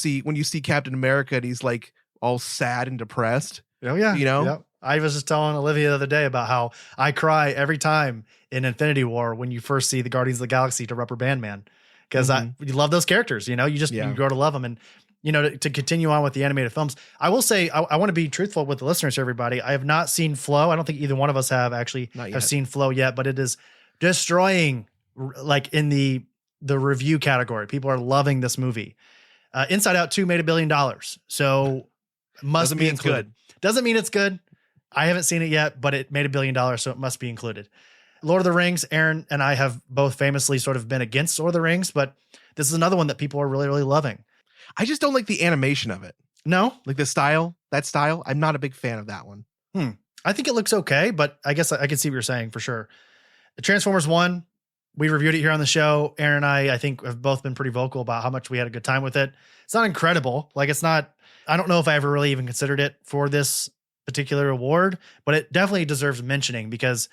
see Captain America and he's like all sad and depressed. Oh yeah. You know? Yeah. I was just telling Olivia the other day about how I cry every time in Infinity War when you first see the Guardians of the Galaxy to Rubber Band Man. Because you love those characters, you know, you grow to love them. And, you know, to continue on with the animated films, I will say, I want to be truthful with the listeners, everybody. I have not seen Flow. I don't think either one of us have seen Flow yet, but it is destroying, like in the review category. People are loving this movie. Inside Out 2 made $1 billion. So must be included. Doesn't mean it's good. I haven't seen it yet, but it made $1 billion. So it must be included. Lord of the Rings, Aaron and I have both famously sort of been against Lord of the Rings, but this is another one that people are really, really loving. I just don't like the animation of it. No? Like that style. I'm not a big fan of that one. I think it looks okay, but I guess I can see what you're saying for sure. The Transformers 1, we reviewed it here on the show. Aaron and I think have both been pretty vocal about how much we had a good time with it. It's not incredible. Like I don't know if I ever really even considered it for this particular award, but it definitely deserves mentioning because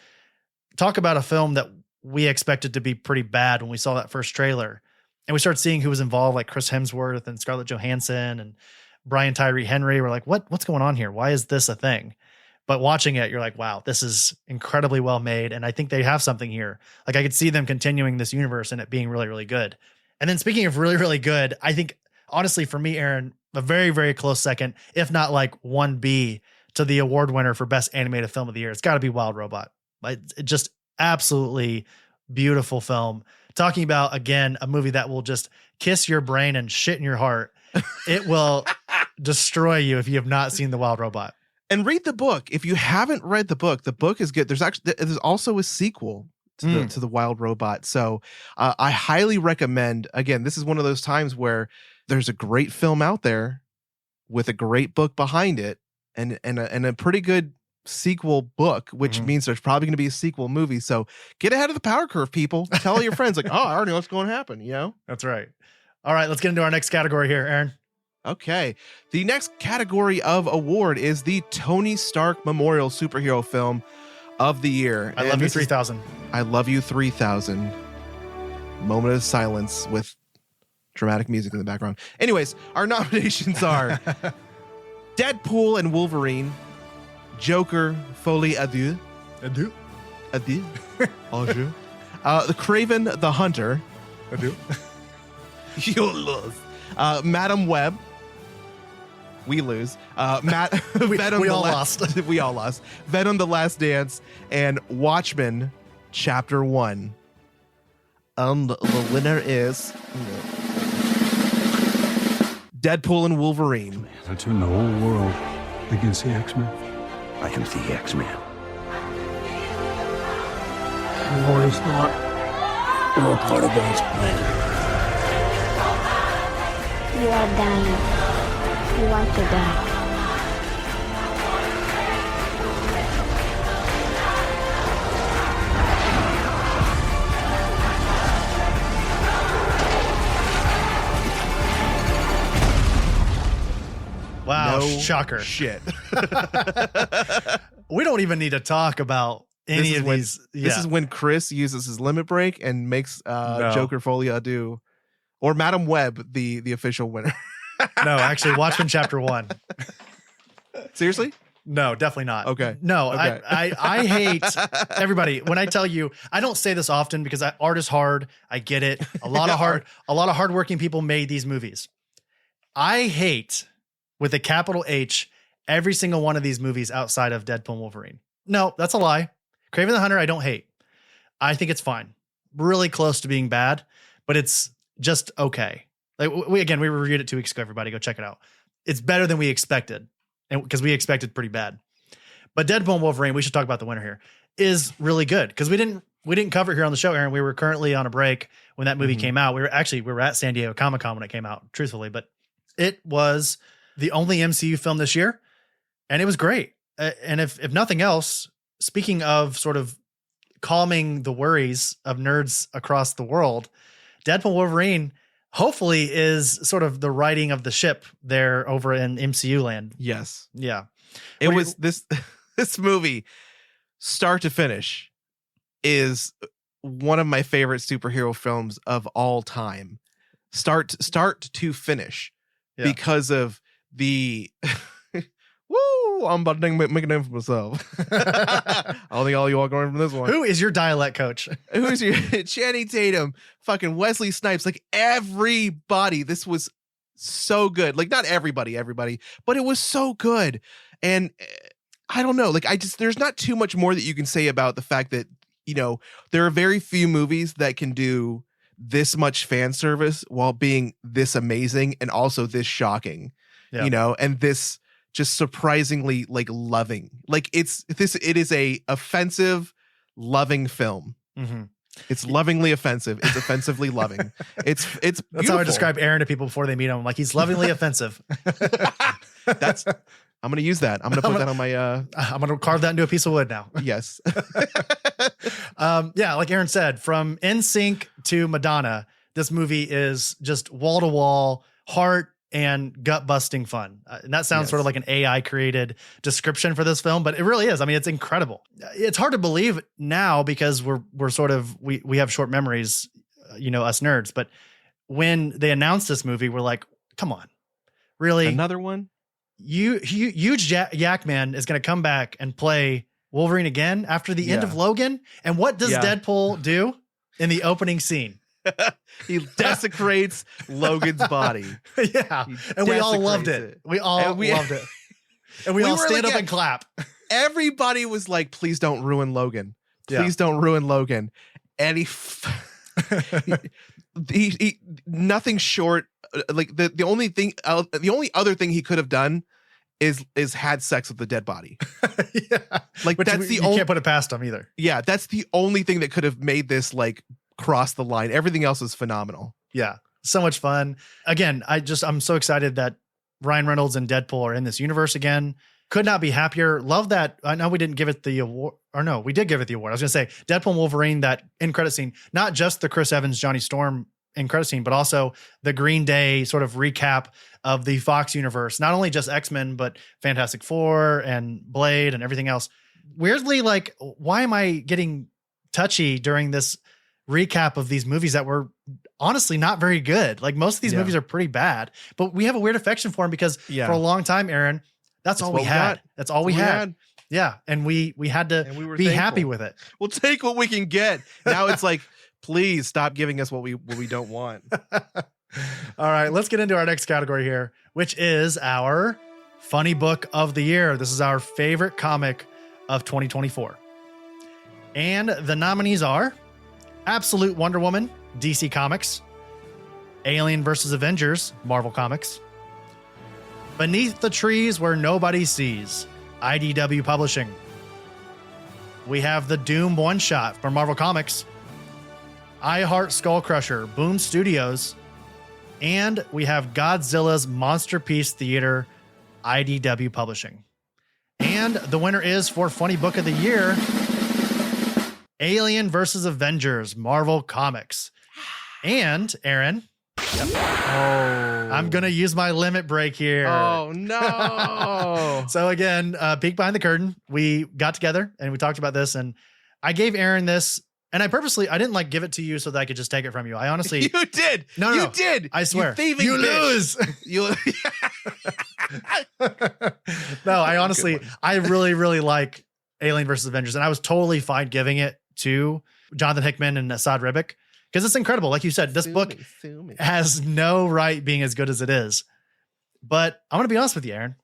talk about a film that we expected to be pretty bad when we saw that first trailer. And we started seeing who was involved, like Chris Hemsworth and Scarlett Johansson and Brian Tyree Henry. We're like, what's going on here? Why is this a thing? But watching it, you're like, wow, this is incredibly well made. And I think they have something here. Like I could see them continuing this universe and it being really, really good. And then speaking of really, really good, I think honestly for me, Aaron, a very, very close second, if not like 1B to the award winner for best animated film of the year. It's got to be Wild Robot. It just absolutely beautiful film. Talking about, again, a movie that will just kiss your brain and shit in your heart. It will destroy you if you have not seen The Wild Robot. And read the book. If you haven't read the book is good. There's also a sequel to the Wild Robot. So I highly recommend. Again, this is one of those times where there's a great film out there with a great book behind it and a pretty good sequel book, which means there's probably going to be a sequel movie. So get ahead of the power curve, people. Tell all your friends like, oh, I already know what's going to happen. You know? That's right. All right, let's get into our next category here, Aaron. Okay. The next category of award is the Tony Stark Memorial Superhero Film of the Year. I Love You 3000. I Love You 3000. Moment of silence with dramatic music in the background. Anyways, our nominations are Deadpool and Wolverine, Joker, Folie Adieu. Adieu. Adieu. The Craven the Hunter. Adieu. You lose. Madam Web. We lose. Venom we all lost. We all lost. Venom the Last Dance and Watchmen Chapter 1. And the winner is Deadpool and Wolverine. That's in the whole world against the X-Men. I am the X-Man. War is not. We're a part of God's plan. You are dying. You want to die. Wow, No shocker. shit. We don't even need to talk about any of these. This is when Chris uses his limit break and makes Joker Folia do, or Madam Web the official winner. No, actually, Watchmen Chapter 1. Seriously? No, definitely not. Okay. No, Okay. I hate everybody. When I tell you, I don't say this often because art is hard. I get it. A lot of hardworking people made these movies. I hate, with a capital H, every single one of these movies outside of Deadpool and Wolverine. No, that's a lie. Kraven the Hunter, I don't hate. I think it's fine. Really close to being bad, but it's just okay. Like we reviewed it 2 weeks ago. Everybody go check it out. It's better than we expected, and because we expected pretty bad. But Deadpool and Wolverine, we should talk about the winner here, is really good because we didn't cover it here on the show, Aaron. We were currently on a break when that movie came out. We were at San Diego Comic-Con when it came out, truthfully, but it was the only MCU film this year, and it was great. And if nothing else, speaking of sort of calming the worries of nerds across the world, Deadpool Wolverine hopefully is sort of the righting of the ship there over in MCU land. Yes. Yeah. It was this movie, start to finish, is one of my favorite superhero films of all time. Start to finish, because of the woo, I'm about to make a name for myself. I don't think all you all going from this one. Who is your dialect coach? Who's your Channing Tatum, fucking Wesley Snipes, like everybody. This was so good. Like not everybody, but it was so good. And I don't know, like there's not too much more that you can say about the fact that, you know, there are very few movies that can do this much fan service while being this amazing and also this shocking, you know, and this just surprisingly like loving. Like it is a offensive, loving film. Mm-hmm. It's lovingly offensive. It's offensively loving. It's beautiful. That's how I describe Aaron to people before they meet him. I'm like, he's lovingly offensive. I'm going to use that. I'm going to put that on my, I'm going to carve that into a piece of wood now. Yes. Yeah. Like Aaron said, from NSYNC to Madonna, this movie is just wall to wall, heart and gut busting fun. And that sounds sort of like an AI created description for this film, but it really is. I mean, it's incredible. It's hard to believe now because we're sort of, we have short memories, you know, us nerds, but when they announced this movie, we're like, come on, really? Another one? Huge Jackman is going to come back and play Wolverine again after the end of Logan. And what does Deadpool do in the opening scene? He desecrates Logan's body. Yeah. And we all loved it. We all loved it. And we all stand up and clap. Everybody was like, please don't ruin Logan. Please don't ruin Logan. And he nothing short. Like the only other thing he could have done is had sex with the dead body. Like but that's you can't put it past him either. Yeah, that's the only thing that could have made this like cross the line. Everything else is phenomenal. Yeah, so much fun. Again, I'm so excited that Ryan Reynolds and Deadpool are in this universe again. Could not be happier. Love that. I know we didn't give it the award, or no, we did give it the award. I was going to say Deadpool and Wolverine, that end credit scene, not just the Chris Evans, Johnny Storm end credit scene, but also the Green Day sort of recap of the Fox universe. Not only just X-Men, but Fantastic Four and Blade and everything else. Weirdly, like, why am I getting touchy during this recap of these movies that were honestly not very good? Like most of these movies are pretty bad, but we have a weird affection for them because for a long time, Aaron, that's all we had. That's all we had. Yeah. And we had to be happy with it. We'll take what we can get. Now it's like, please stop giving us what we don't want. All right, let's get into our next category here, which is our funny book of the year. This is our favorite comic of 2024. And the nominees are Absolute Wonder Woman, DC Comics, Alien vs. Avengers, Marvel Comics, Beneath the Trees Where Nobody Sees, IDW Publishing. We have the Doom one-shot from Marvel Comics, I Heart Skullcrusher, Boom Studios, and we have Godzilla's Monsterpiece Theater, IDW Publishing. And the winner is, for Funny Book of the Year, Alien vs. Avengers, Marvel Comics. And, Aaron, Oh, I'm going to use my limit break here. Oh, no. So again, peek behind the curtain. We got together and we talked about this, and I gave Aaron this, and I didn't like give it to you so that I could just take it from you. I honestly. You did. No. You did. I swear. You thieving you bitch. lose. You. No, I honestly, I really, really like Alien versus Avengers, and I was totally fine giving it to Jonathan Hickman and Asad Ribic because it's incredible. Like you said, this book has no right being as good as it is. But I'm going to be honest with you, Aaron.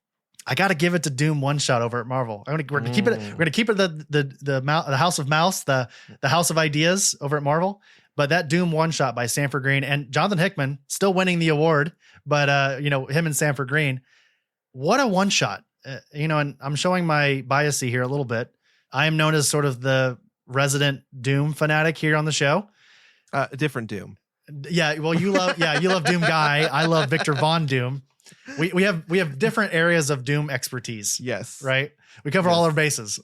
I got to give it to Doom one shot over at Marvel. We're going to keep it. We're going to keep it the House of Mouse, the House of Ideas over at Marvel. But that Doom one shot by Sanford Greene and Jonathan Hickman still winning the award. But him and Sanford Greene, what a one shot. And I'm showing my bias here a little bit. I am known as sort of the resident Doom fanatic here on the show. Different Doom. Yeah. Well, you love Doom Guy. I love Victor Von Doom. We have different areas of Doom expertise. Yes. Right. We cover all our bases.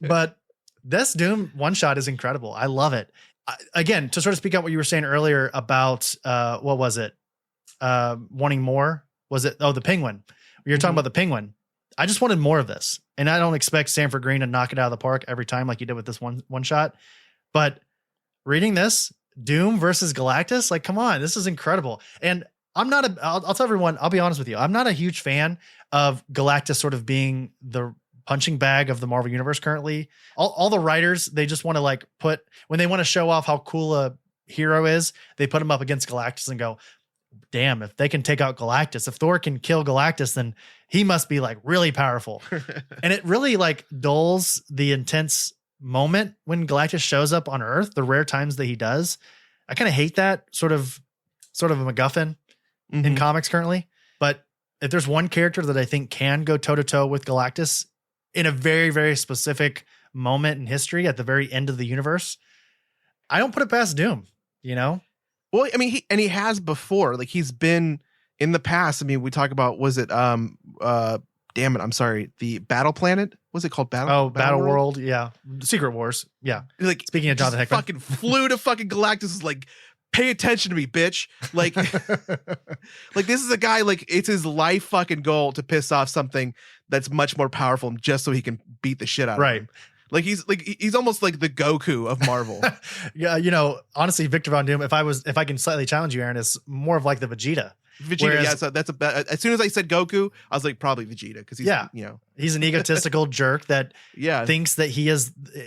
But this Doom one shot is incredible. I love it. Again, to sort of speak out what you were saying earlier about what was it? Wanting more? Was it? Oh, the Penguin. You're talking about the Penguin. I just wanted more of this. And I don't expect Sanford Greene to knock it out of the park every time like you did with this one shot. But reading this, Doom versus Galactus, like, come on, this is incredible. And I'll tell everyone, I'll be honest with you. I'm not a huge fan of Galactus sort of being the punching bag of the Marvel Universe currently. All the writers, they just want to when they want to show off how cool a hero is, they put him up against Galactus and go, damn, if they can take out Galactus, if Thor can kill Galactus, then he must be really powerful. And it really dulls the intense moment when Galactus shows up on Earth, the rare times that he does. I kind of hate that sort of a MacGuffin in comics currently. But if there's one character that I think can go toe to toe with Galactus in a very, very specific moment in history at the very end of the universe, I don't put it past Doom, Well, I mean, he has before, he's been in the past. I mean, we talk about, was it, damn it, I'm sorry, the Battle Planet? Was it called Battle? Oh, Battle World? Yeah. Secret Wars. Yeah. Speaking of Jonathan Hickman. Fucking flew to fucking Galactus is pay attention to me, bitch. This is a guy, it's his life fucking goal to piss off something that's much more powerful just so he can beat the shit out of him. He's almost like the Goku of Marvel. Yeah, honestly, Victor Von Doom, if I can slightly challenge you, Aaron, is more of like the Vegeta. So that's as soon as I said Goku, I was like, probably Vegeta, because he's an egotistical jerk that thinks that he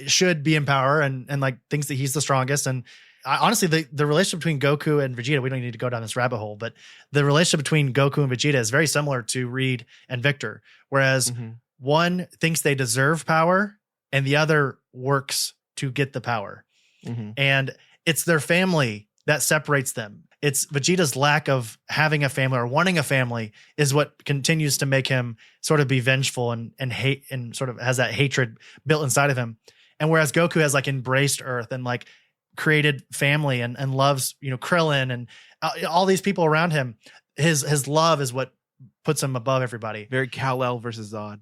should be in power and thinks that he's the strongest. And honestly, the relationship between Goku and Vegeta, we don't need to go down this rabbit hole, but the relationship between Goku and Vegeta is very similar to Reed and Victor, whereas one thinks they deserve power and the other works to get the power. And it's their family that separates them. It's Vegeta's lack of having a family or wanting a family is what continues to make him sort of be vengeful and hate, and sort of has that hatred built inside of him. And whereas Goku has embraced Earth and created family and loves, Krillin and all these people around him, his love is what puts him above everybody. Very Kal-El versus Zod.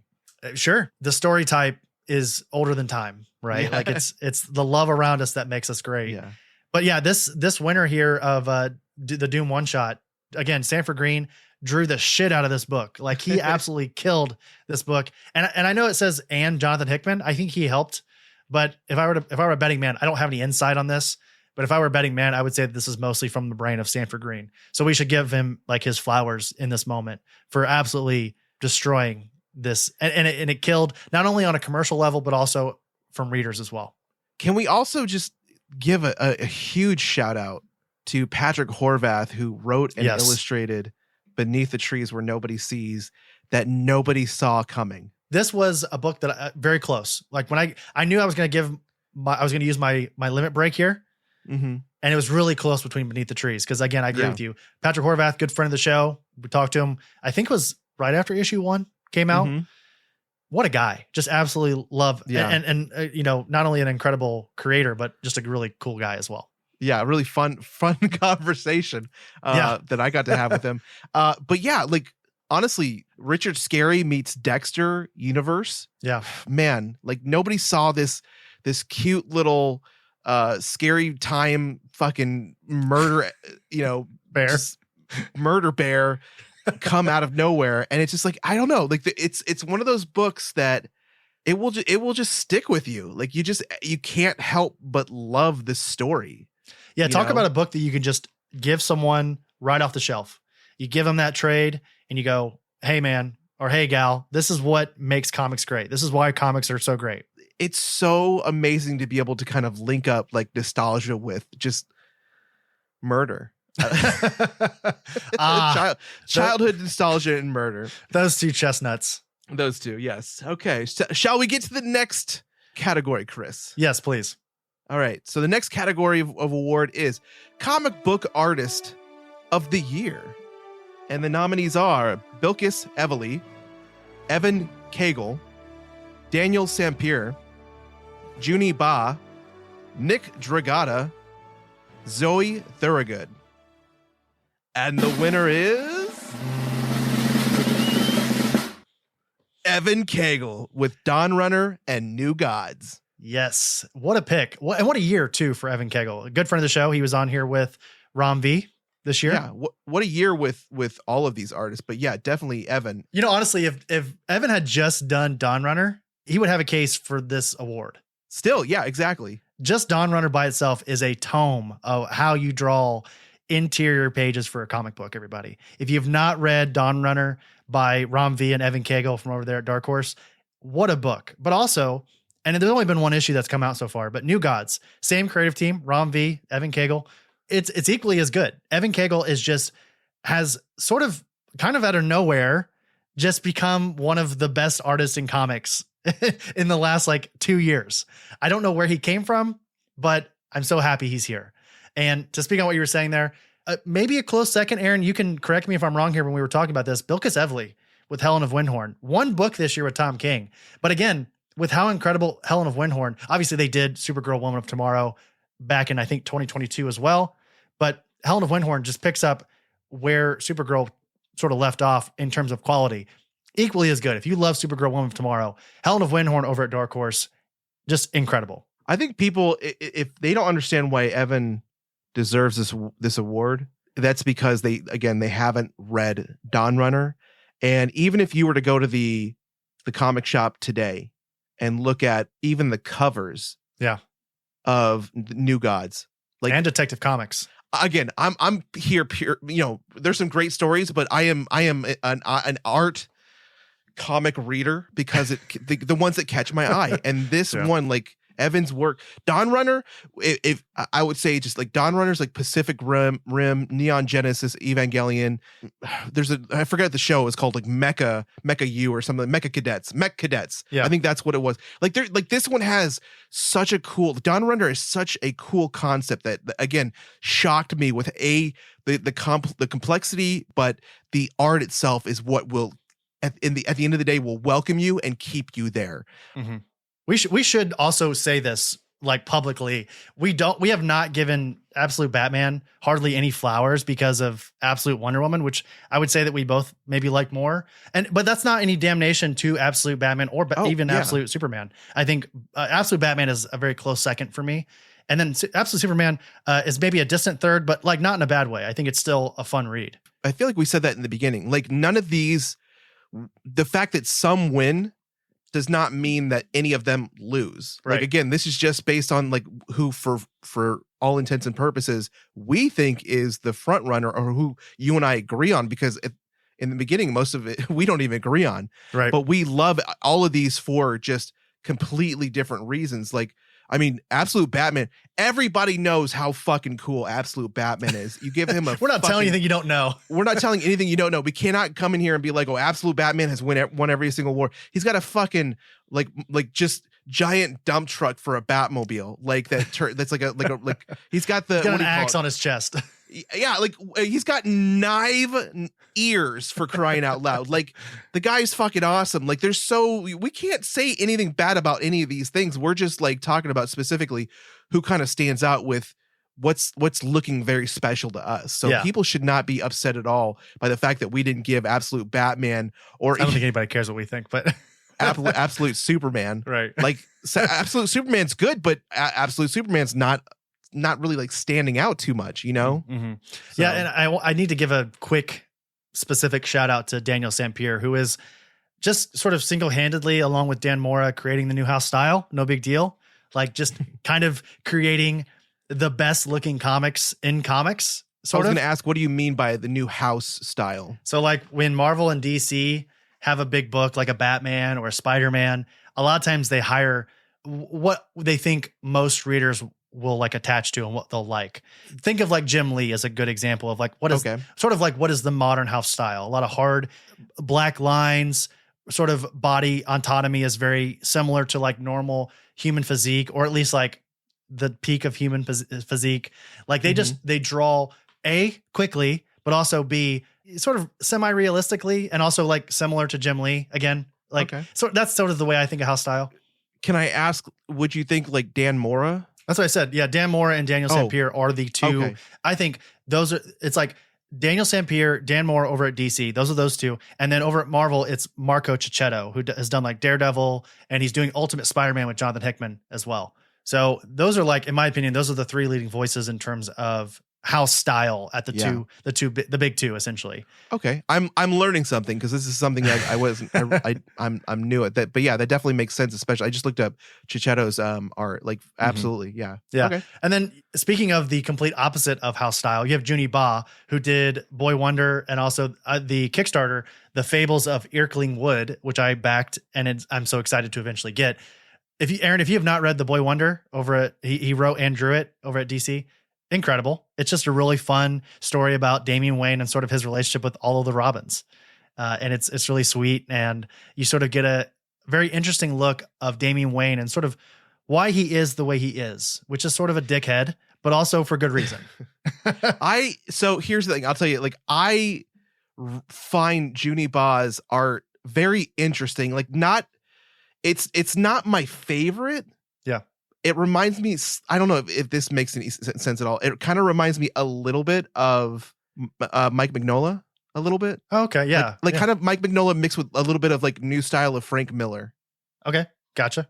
Sure. The story type is older than time, right? Yeah. It's the love around us that makes us great. Yeah. But yeah, this winner here of the Doom one shot, again, Sanford Greene drew the shit out of this book. He absolutely killed this book. And I know it says and Jonathan Hickman. I think he helped. But if I were a betting man, I don't have any insight on this. But if I were a betting man, I would say that this is mostly from the brain of Sanford Greene. So we should give him his flowers in this moment for absolutely destroying this. And it killed not only on a commercial level, but also from readers as well. Can we also just give a huge shout out to Patrick Horvath, who wrote and illustrated Beneath the Trees Where Nobody Sees, that nobody saw coming. This was a book that very close. When I knew I was going to use my limit break here. And it was really close between Beneath the Trees. Cause again, I agree with you. Patrick Horvath, good friend of the show. We talked to him. I think it was right after issue 1 came out. What a guy. Just absolutely love. Yeah. And not only an incredible creator, but just a really cool guy as well. Yeah. Really fun conversation that I got to have with him. But yeah, honestly, Richard Scarry meets Dexter universe. Yeah, man, nobody saw this cute little scary time fucking murder, Bear. murder bear come out of nowhere. And it's just like, I don't know, like it's one of those books that it will just stick with you. Like you can't help but love this story. Yeah. Talk about a book that you can just give someone right off the shelf. You give them that trade and you go, hey man, or hey gal, this is what makes comics great. This is why comics are so great. It's so amazing to be able to kind of link up like nostalgia with just murder. Childhood nostalgia and murder. Those two chestnuts. Those two, yes. Okay. Shall we get to the next category, Chris? Yes, please. All right. So the next category of award is Comic Book Artist of the Year. And the nominees are Bilquis Evely, Evan Cagle, Daniel Sampier, Junie Ba, Nick Dragata, Zoe Thorogood. And the winner is Evan Cagle with Dawn Runner and New Gods. Yes. What a pick. And what a year, too, for Evan Cagle. A good friend of the show. He was on here with Ram V this year. Yeah. What a year with all of these artists. But yeah, definitely Evan. Honestly, if Evan had just done Dawn Runner, he would have a case for this award. Still, yeah, exactly. Just Dawn Runner by itself is a tome of how you draw interior pages for a comic book, everybody. If you've not read Dawn Runner by Ram V and Evan Cagle from over there at Dark Horse, what a book. But also, and there's only been one issue that's come out so far, but New Gods, same creative team, Ram V, Evan Cagle, it's equally as good. Evan Cagle has sort of kind of out of nowhere just become one of the best artists in comics in the last 2 years. I don't know where he came from, but I'm so happy he's here. And to speak on what you were saying there, maybe a close second, Aaron, you can correct me if I'm wrong here when we were talking about this. Bilquis Evely with Helen of Windhorn. One book this year with Tom King. But again, with how incredible Helen of Windhorn, obviously they did Supergirl Woman of Tomorrow back in, I think, 2022 as well. But Helen of Windhorn just picks up where Supergirl sort of left off in terms of quality. Equally as good. If you love Supergirl Woman of Tomorrow, Helen of Windhorn over at Dark Horse, just incredible. I think people, if they don't understand why Evan deserves this award, that's because they haven't read Dawn Runner. And even if you were to go to the comic shop today and look at even the covers of New Gods, and Detective Comics. Again, I'm here pure, there's some great stories, but I am an art comic reader because the ones that catch my eye. And this one, Evan's work, Dawn Runner, if I would say just Dawn Runner's Pacific Rim, Neon Genesis, Evangelion. I forget the show is called Mecha U or something, Mech Cadets. Yeah. I think that's what it was. This one has such a cool, Dawn Runner is such a cool concept that again shocked me with the complexity, but the art itself is what will at the end of the day will welcome you and keep you there. Mm-hmm. We should also say this publicly. We have not given Absolute Batman hardly any flowers because of Absolute Wonder Woman, which I would say that we both maybe like more. But that's not any damnation to Absolute Batman or Absolute Superman. I think Absolute Batman is a very close second for me. And then Absolute Superman is maybe a distant third, but not in a bad way. I think it's still a fun read. I feel like we said that in the beginning. None of these, the fact that some win does not mean that any of them lose. Right. Again, this is just based on who for all intents and purposes we think is the front runner or who you and I agree on, because in the beginning most of it we don't even agree on. Right. But we love all of these for just completely different reasons. Absolute Batman, everybody knows how fucking cool Absolute Batman is. You give him a We're not telling you anything you don't know. We're not telling anything you don't know. We cannot come in here and be like, oh, Absolute Batman has won every single war. He's got a fucking just giant dump truck for a Batmobile. That's he's got an axe on his chest. Yeah, he's got knife ears, for crying out loud. The guy's fucking awesome. We can't say anything bad about any of these things. We're just talking about specifically who kind of stands out with what's looking very special to us. So people should not be upset at all by the fact that we didn't give Absolute Batman I don't think anybody cares what we think, but Absolute Superman. Right. Like Absolute Superman's good, but Absolute Superman's not really like standing out too much, you know? Mm-hmm. So. Yeah. And I need to give a quick specific shout out to Daniel St. Pierre, who is just sort of single-handedly, along with Dan Mora, creating the new house style. No big deal. Like just kind of creating the best looking comics in comics. I was going to ask, what do you mean by the new house style? So like when Marvel and DC have a big book like a Batman or a Spider-Man, a lot of times they hire what they think most readers will like attach to and what they'll like. Think of like Jim Lee as a good example of like what is sort of like what is the modern house style? A lot of hard black lines, sort of body autonomy is very similar to like normal human physique, or at least like the peak of human physique. Like they they draw A, quickly, but also B, sort of semi-realistically, and also like similar to Jim Lee again. Like, so that's sort of the way I think of house style. Can I ask, would you think like Dan Mora? That's what I said. Yeah. Dan Mora and Daniel St. Pierre are the two. Okay. I think those are, it's like Daniel St. Pierre, Dan Mora over at DC. Those are those two. And then over at Marvel, it's Marco Cicchetto, who has done like Daredevil, and he's doing Ultimate Spider-Man with Jonathan Hickman as well. So those are like, in my opinion, those are the three leading voices in terms of house style at the big two, essentially. Okay. I'm learning something, because this is something that I wasn't, I'm new at that, but yeah, that definitely makes sense. Especially, I just looked up Cicchetto's art, like absolutely. Yeah. Yeah. Okay. And then speaking of the complete opposite of house style, you have Junie Ba, who did Boy Wonder and also the Kickstarter, The Fables of Irkling Wood, which I backed, and I'm so excited to eventually get. Aaron, if you have not read The Boy Wonder he wrote and drew it over at DC, incredible. It's just a really fun story about Damian Wayne and sort of his relationship with all of the Robins. And it's really sweet. And you sort of get a very interesting look of Damian Wayne and sort of why he is the way he is, which is sort of a dickhead, but also for good reason. So here's the thing. I'll tell you, like, I find Junie Ba's art very interesting. Like, it's not my favorite. Yeah. It reminds me, I don't know if this makes any sense at all. It kind of reminds me a little bit of Mike Mignola, a little bit. Oh, okay, yeah. Like kind of Mike Mignola mixed with a little bit of like new style of Frank Miller. Okay, gotcha.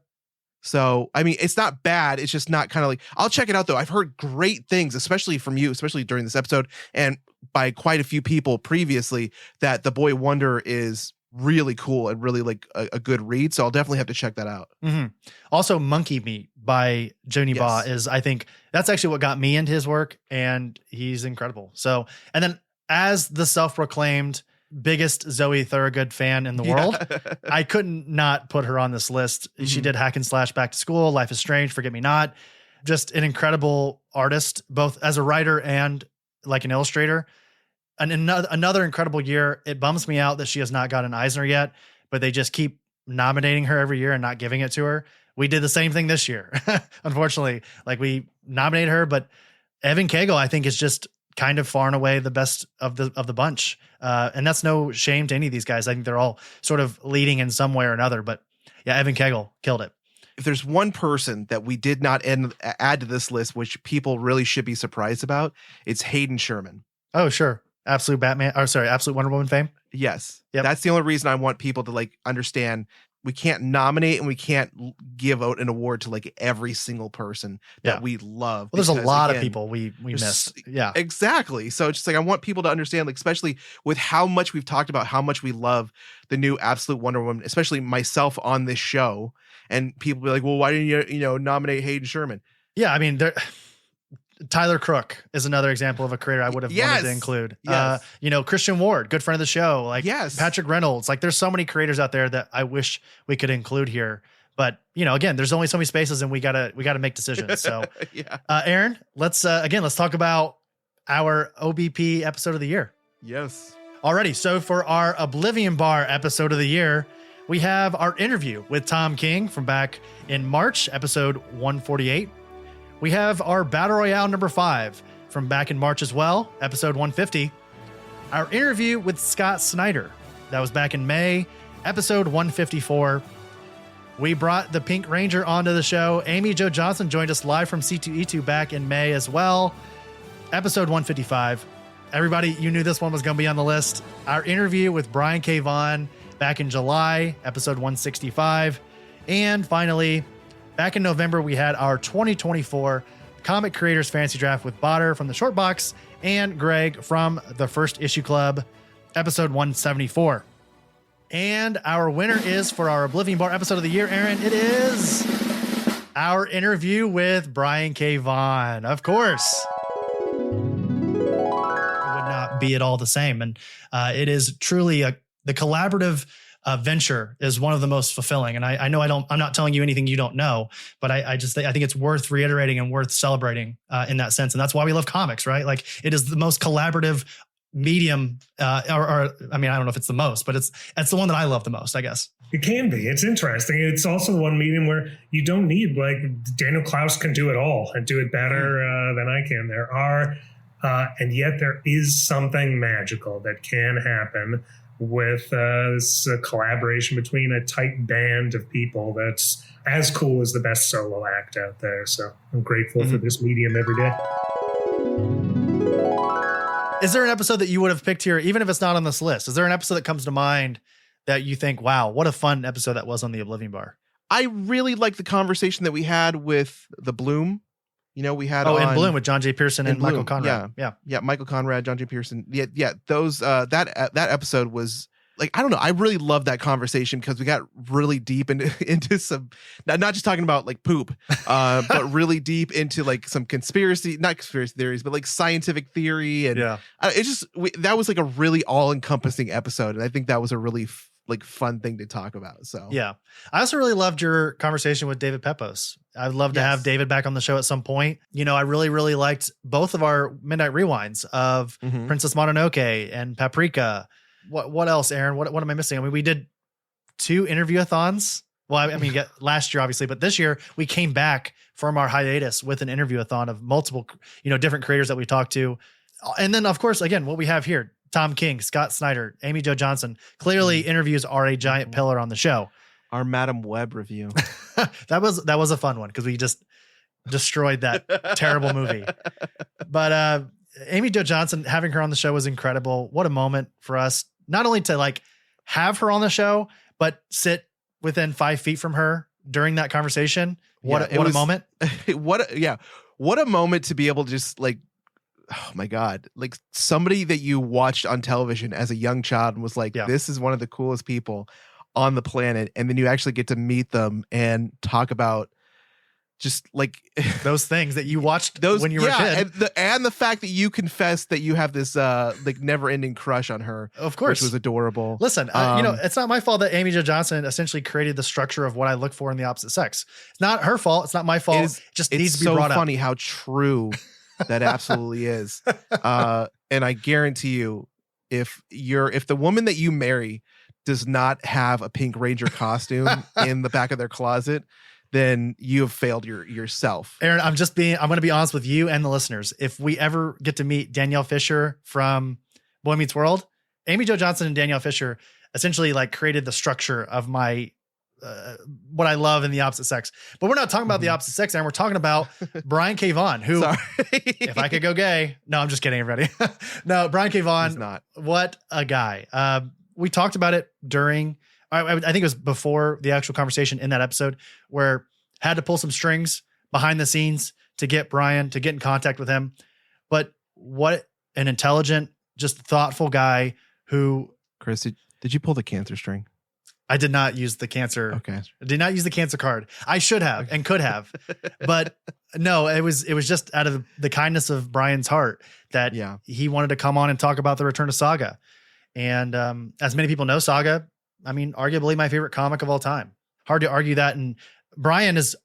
So, I mean, it's not bad. It's just not kind of like, I'll check it out though. I've heard great things, especially from you, especially during this episode, and by quite a few people previously, that The Boy Wonder is really cool and really like a good read. So I'll definitely have to check that out. Mm-hmm. Also, Monkey Meat by Junie Ba is, I think that's actually what got me into his work, and he's incredible. So, and then as the self-proclaimed biggest Zoe Thorogood fan in the world, I couldn't not put her on this list. Mm-hmm. She did Hack and Slash, Back to School, Life is Strange, Forget Me Not. Just an incredible artist, both as a writer and like an illustrator. And another incredible year. It bums me out that she has not got an Eisner yet, but they just keep nominating her every year and not giving it to her. We did the same thing this year. Unfortunately, like we nominated her, but Evan Cagle, I think, is just kind of far and away the best of the bunch. And that's no shame to any of these guys. I think they're all sort of leading in some way or another, but yeah, Evan Cagle killed it. If there's one person that we did not add to this list, which people really should be surprised about, it's Hayden Sherman. Oh, sure. Absolute Wonder Woman fame. Yes. Yep. That's the only reason I want people to like understand we can't nominate and we can't give out an award to like every single person that we love. Well, there's a lot of people we missed. Yeah, exactly. So it's just like, I want people to understand, like, especially with how much we've talked about how much we love the new Absolute Wonder Woman, especially myself on this show, and people be like, well, why didn't you nominate Hayden Sherman? Yeah. I mean, Tyler Crook is another example of a creator I would have wanted to include. Yes. Christian Ward, good friend of the show. Like, yes. Patrick Reynolds. Like, there's so many creators out there that I wish we could include here. But again, there's only so many spaces, and we gotta make decisions. So, Aaron, let's talk about our OBP episode of the year. Yes. Alrighty. So for our Oblivion Bar episode of the year, we have our interview with Tom King from back in March, episode 148. We have our Battle Royale number 5 from back in March as well, episode 150. Our interview with Scott Snyder, that was back in May, episode 154. We brought the Pink Ranger onto the show. Amy Jo Johnson joined us live from C2E2 back in May as well, episode 155. Everybody, you knew this one was going to be on the list. Our interview with Brian K. Vaughan back in July, episode 165. And finally, back in November, we had our 2024 Comic Creators Fantasy Draft with Botter from the Short Box and Greg from the First Issue Club, episode 174. And our winner is for our Oblivion Bar episode of the year, Aaron. It is our interview with Brian K. Vaughan, of course. It would not be at all the same. And it is truly the collaborative venture is one of the most fulfilling. And I know I'm not telling you anything you don't know, but I think it's worth reiterating and worth celebrating in that sense. And that's why we love comics, right? Like, it is the most collaborative medium, I don't know if it's the most, but it's the one that I love the most, I guess. It can be. It's interesting. It's also one medium where you don't need, like, Daniel Klaus can do it all and do it better than I can. There are, and yet there is something magical that can happen with this collaboration between a tight band of people that's as cool as the best solo act out there. So I'm grateful for this medium every day. Is there an episode that you would have picked here, even if it's not on this list? Is there an episode that comes to mind that you think, wow, what a fun episode that was on the Oblivion Bar? I really like the conversation that we had with the Bloom. You know, we had in Bloom with John J. Pearson and Michael Conrad. Yeah. Michael Conrad, John J. Pearson. Yeah. Those that episode was, like, I don't know. I really love that conversation because we got really deep into some, not just talking about like poop, but really deep into like some not conspiracy theories, but like scientific theory. And that was like a really all encompassing episode. And I think that was a really fun thing to talk about. So yeah, I also really loved your conversation with David Pepos. I'd love to have David back on the show at some point. You know, I really, really liked both of our Midnight Rewinds of Princess Mononoke and Paprika. What else, Aaron? What am I missing? I mean, we did 2 interview-a-thons. Well, I mean, last year, obviously, but this year we came back from our hiatus with an interview-a-thon of multiple, different creators that we talked to. And then, of course, again, what we have here, Tom King, Scott Snyder, Amy Jo Johnson. Clearly, interviews are a giant pillar on the show. Our Madam Web review. That was a fun one because we just destroyed that terrible movie. But Amy Jo Johnson, having her on the show was incredible. What a moment for us, not only to like have her on the show, but sit within 5 feet from her during that conversation. What a moment. What a moment to be able to just like, oh my God, like somebody that you watched on television as a young child and was like, this is one of the coolest people on the planet. And then you actually get to meet them and talk about just like those things that you watched when you were a kid. And the fact that you confessed that you have this like never ending crush on her, of course, which was adorable. Listen, it's not my fault that Amy Jo Johnson essentially created the structure of what I look for in the opposite sex. It's not her fault. It's not my fault. It just needs to be brought up. It's so funny how true that absolutely is. And I guarantee you, if the woman that you marry does not have a Pink Ranger costume in the back of their closet, then you have failed yourself. Aaron, I'm going to be honest with you and the listeners. If we ever get to meet Danielle Fisher from Boy Meets World, Amy Jo Johnson and Danielle Fisher essentially like created the structure of my what I love in the opposite sex. But we're not talking about the opposite sex, Aaron. We're talking about Brian K. Vaughan, who, if I could go gay, no, I'm just kidding, everybody. No, Brian K. Vaughan, he's not. What a guy. We talked about it during, I think it was before the actual conversation in that episode, where had to pull some strings behind the scenes to get Brian to get in contact with him. But what an intelligent, just thoughtful guy who. Chris, did you pull the cancer string? I did not use the cancer. Okay. I did not use the cancer card. I should have and could have, but no, it was just out of the kindness of Brian's heart that he wanted to come on and talk about the return of Saga. And as many people know, Saga, I mean, arguably my favorite comic of all time. Hard to argue that. And Brian is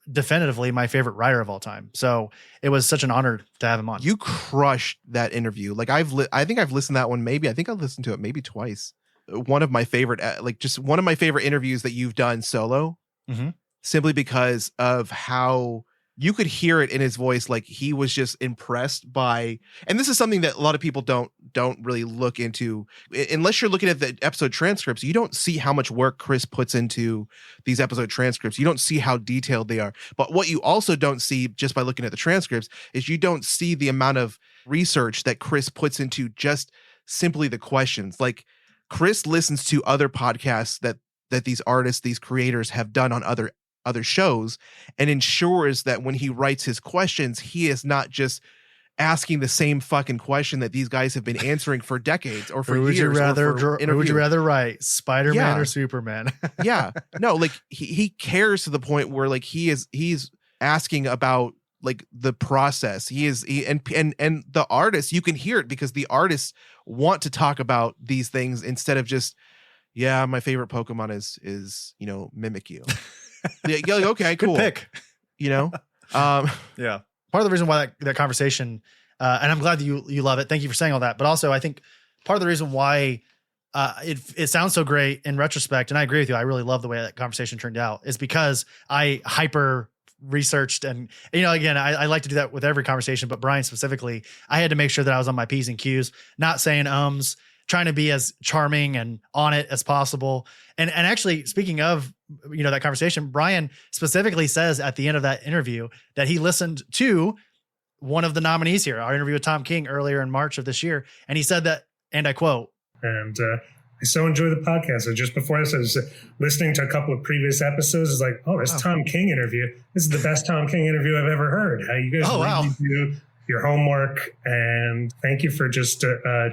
definitively my favorite writer of all time. So it was such an honor to have him on. You crushed that interview. Like I think I've listened to that one. I think I've listened to it maybe twice. One of my favorite, one of my favorite interviews that you've done solo, simply because of how you could hear it in his voice. Like he was just impressed by, and this is something that a lot of people don't really look into unless you're looking at the episode transcripts. You don't see how much work Chris puts into these episode transcripts. You don't see how detailed they are. But what you also don't see just by looking at the transcripts is you don't see the amount of research that Chris puts into just simply the questions. Like Chris listens to other podcasts that these artists, these creators have done on other shows, and ensures that when he writes his questions, he is not just asking the same fucking question that these guys have been answering for decades or for who would years. Who would you rather write, Spider-Man or Superman? Yeah, no, like he cares to the point where like he's asking about like the process. And the artists, you can hear it because the artists want to talk about these things instead of just, yeah, my favorite Pokemon is Mimikyu. Yeah, like, okay, cool. Good pick. Yeah. Part of the reason why that conversation, and I'm glad that you love it. Thank you for saying all that. But also, I think part of the reason why it sounds so great in retrospect, and I agree with you, I really love the way that conversation turned out, is because I hyper researched and again, I like to do that with every conversation, but Brian specifically, I had to make sure that I was on my P's and Q's, not saying trying to be as charming and on it as possible. And actually, speaking of that conversation, Brian specifically says at the end of that interview that he listened to one of the nominees here, our interview with Tom King earlier in March of this year, and he said that, and I quote, and I so enjoy the podcast. So just before this, I was listening to a couple of previous episodes. It's like, this Tom King interview. This is the best Tom King interview I've ever heard. How you guys really do your homework, and thank you for just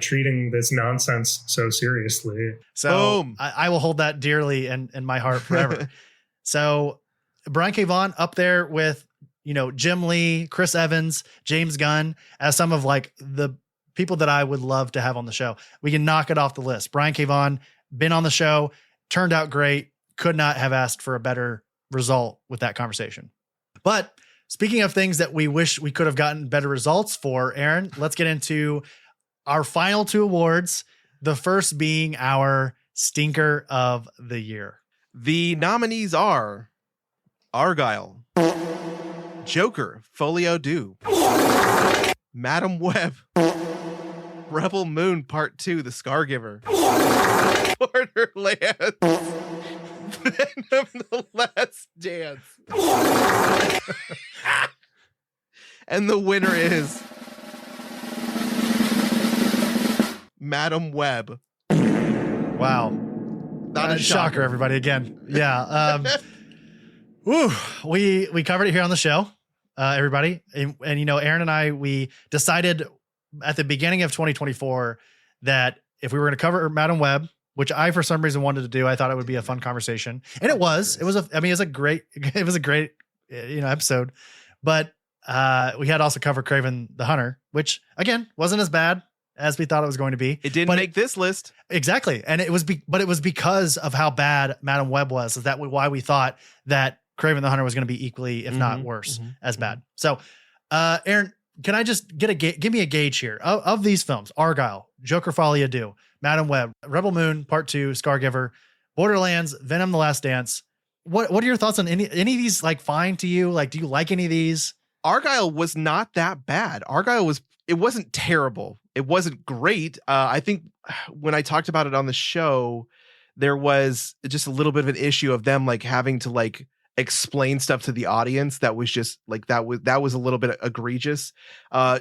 treating this nonsense so seriously. So I will hold that dearly in my heart forever. So Brian K. Vaughan up there with, Jim Lee, Chris Evans, James Gunn as some of like the people that I would love to have on the show. We can knock it off the list. Brian K. Vaughan, been on the show, turned out great. Could not have asked for a better result with that conversation. But speaking of things that we wish we could have gotten better results for, Aaron, let's get into our final two awards. The first being our Stinker of the Year. The nominees are Argyle, Joker, Folio Due, Madam Web, Rebel Moon Part 2, The Scargiver, Borderlands, Venom, The Last Dance. And the winner is Madam Web. Wow. Not a shocker, everybody. Again. Yeah. We covered it here on the show, everybody. And Aaron and I, we decided at the beginning of 2024 that if we were going to cover Madam Web, which I, for some reason, wanted to do, I thought it would be a fun conversation. And it was a great episode, but we had also covered Kraven the Hunter, which again, wasn't as bad as we thought it was going to be. It didn't make this list. Exactly. And it was because of how bad Madam Web was, is that why we thought that Kraven the Hunter was going to be equally, if not worse, as bad. So, Aaron, can I just give me a gauge here of these films? Argyle, Joker, Folly Ado, Madam Web, Rebel Moon, Part 2, Scargiver, Borderlands, Venom, The Last Dance. What are your thoughts on any of these? Like, fine to you? Like, do you like any of these? Argyle was not that bad. It wasn't terrible. It wasn't great. I think when I talked about it on the show, there was just a little bit of an issue of them like having to like explain stuff to the audience that was just like that was a little bit egregious.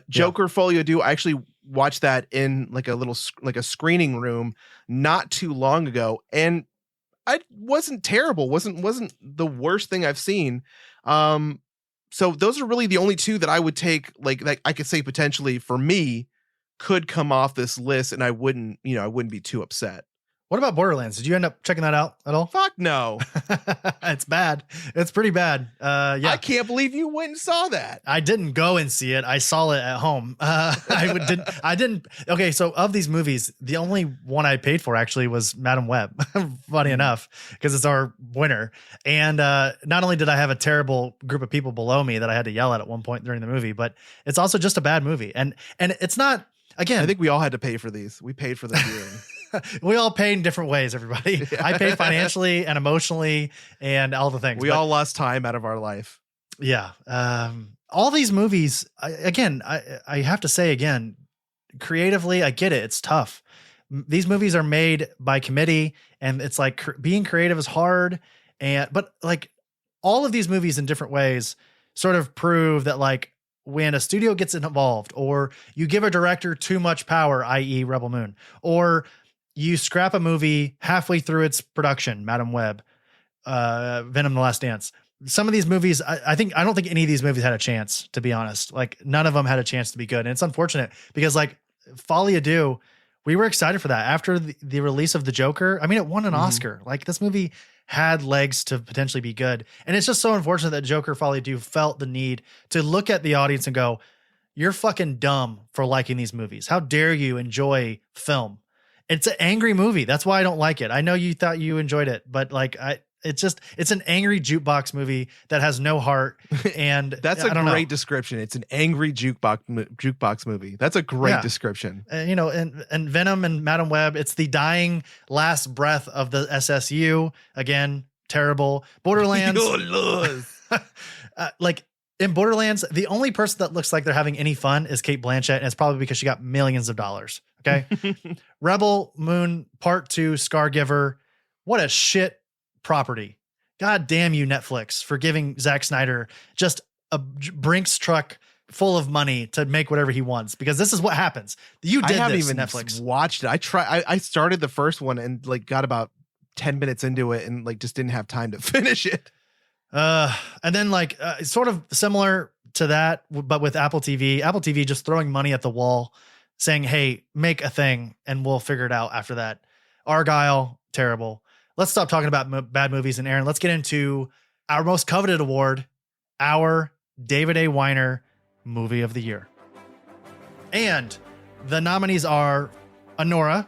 Joker, Folio Due, I actually watched that in like a screening room not too long ago, and I wasn't terrible. wasn't the worst thing I've seen. So those are really the only two that I would take, like I could say potentially for me could come off this list, and I wouldn't be too upset. What about Borderlands? Did you end up checking that out at all? Fuck no. It's bad. It's pretty bad. Yeah. I can't believe you went and saw that. I didn't go and see it. I saw it at home. I didn't. Okay. So of these movies, the only one I paid for actually was Madam Web. Funny enough, because it's our winner. And not only did I have a terrible group of people below me that I had to yell at one point during the movie, but it's also just a bad movie. And it's not, again, I think we all had to pay for these. We paid for the viewing. We all pay in different ways, everybody. I paid financially and emotionally and all the things. We all lost time out of our life. Yeah. All these movies, I have to say again, creatively, I get it. It's tough. These movies are made by committee, and it's like being creative is hard. But like all of these movies in different ways sort of prove that like when a studio gets involved, or you give a director too much power, i.e. Rebel Moon, or you scrap a movie halfway through its production, Madam Web, Venom: The Last Dance. Some of these movies, I don't think any of these movies had a chance, to be honest. Like, none of them had a chance to be good. And it's unfortunate because, like, Folly Ado, we were excited for that after the release of The Joker. I mean, it won an Oscar. Like, this movie had legs to potentially be good. And it's just so unfortunate that Joker Folly Ado felt the need to look at the audience and go, you're fucking dumb for liking these movies. How dare you enjoy film? It's an angry movie. That's why I don't like it. I know you thought you enjoyed it, but like, it's an angry jukebox movie that has no heart. And that's a great description. It's an angry jukebox movie. That's a great description. And Venom and Madam Web, it's the dying last breath of the SSU. Again, terrible. Borderlands. Like, in Borderlands, the only person that looks like they're having any fun is Cate Blanchett, and it's probably because she got millions of dollars. Okay. Rebel Moon Part 2, Scargiver. What a shit property. God damn you, Netflix, for giving Zack Snyder just a Brinks truck full of money to make whatever he wants, because this is what happens. You did I haven't this, even Netflix. watched it. I started the first one and like got about 10 minutes into it and like just didn't have time to finish it. And then like sort of similar to that, but with Apple TV just throwing money at the wall saying, hey, make a thing and we'll figure it out after that. Argyle, terrible. Let's stop talking about bad movies. And Aaron, let's get into our most coveted award, our David A. Weiner Movie of the Year. And the nominees are Anora,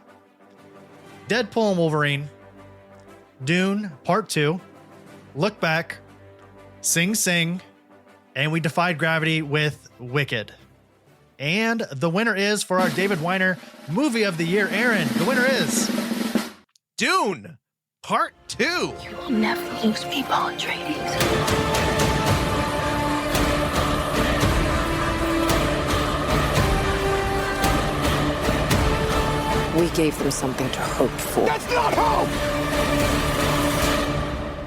Deadpool and Wolverine, Dune Part 2, Look Back, Sing Sing, and we defied gravity with Wicked. And the winner is, for our David Weiner Movie of the Year, Aaron, the winner is Dune Part 2. You will never lose me, Paul Atreides. We gave them something to hope for. That's not hope!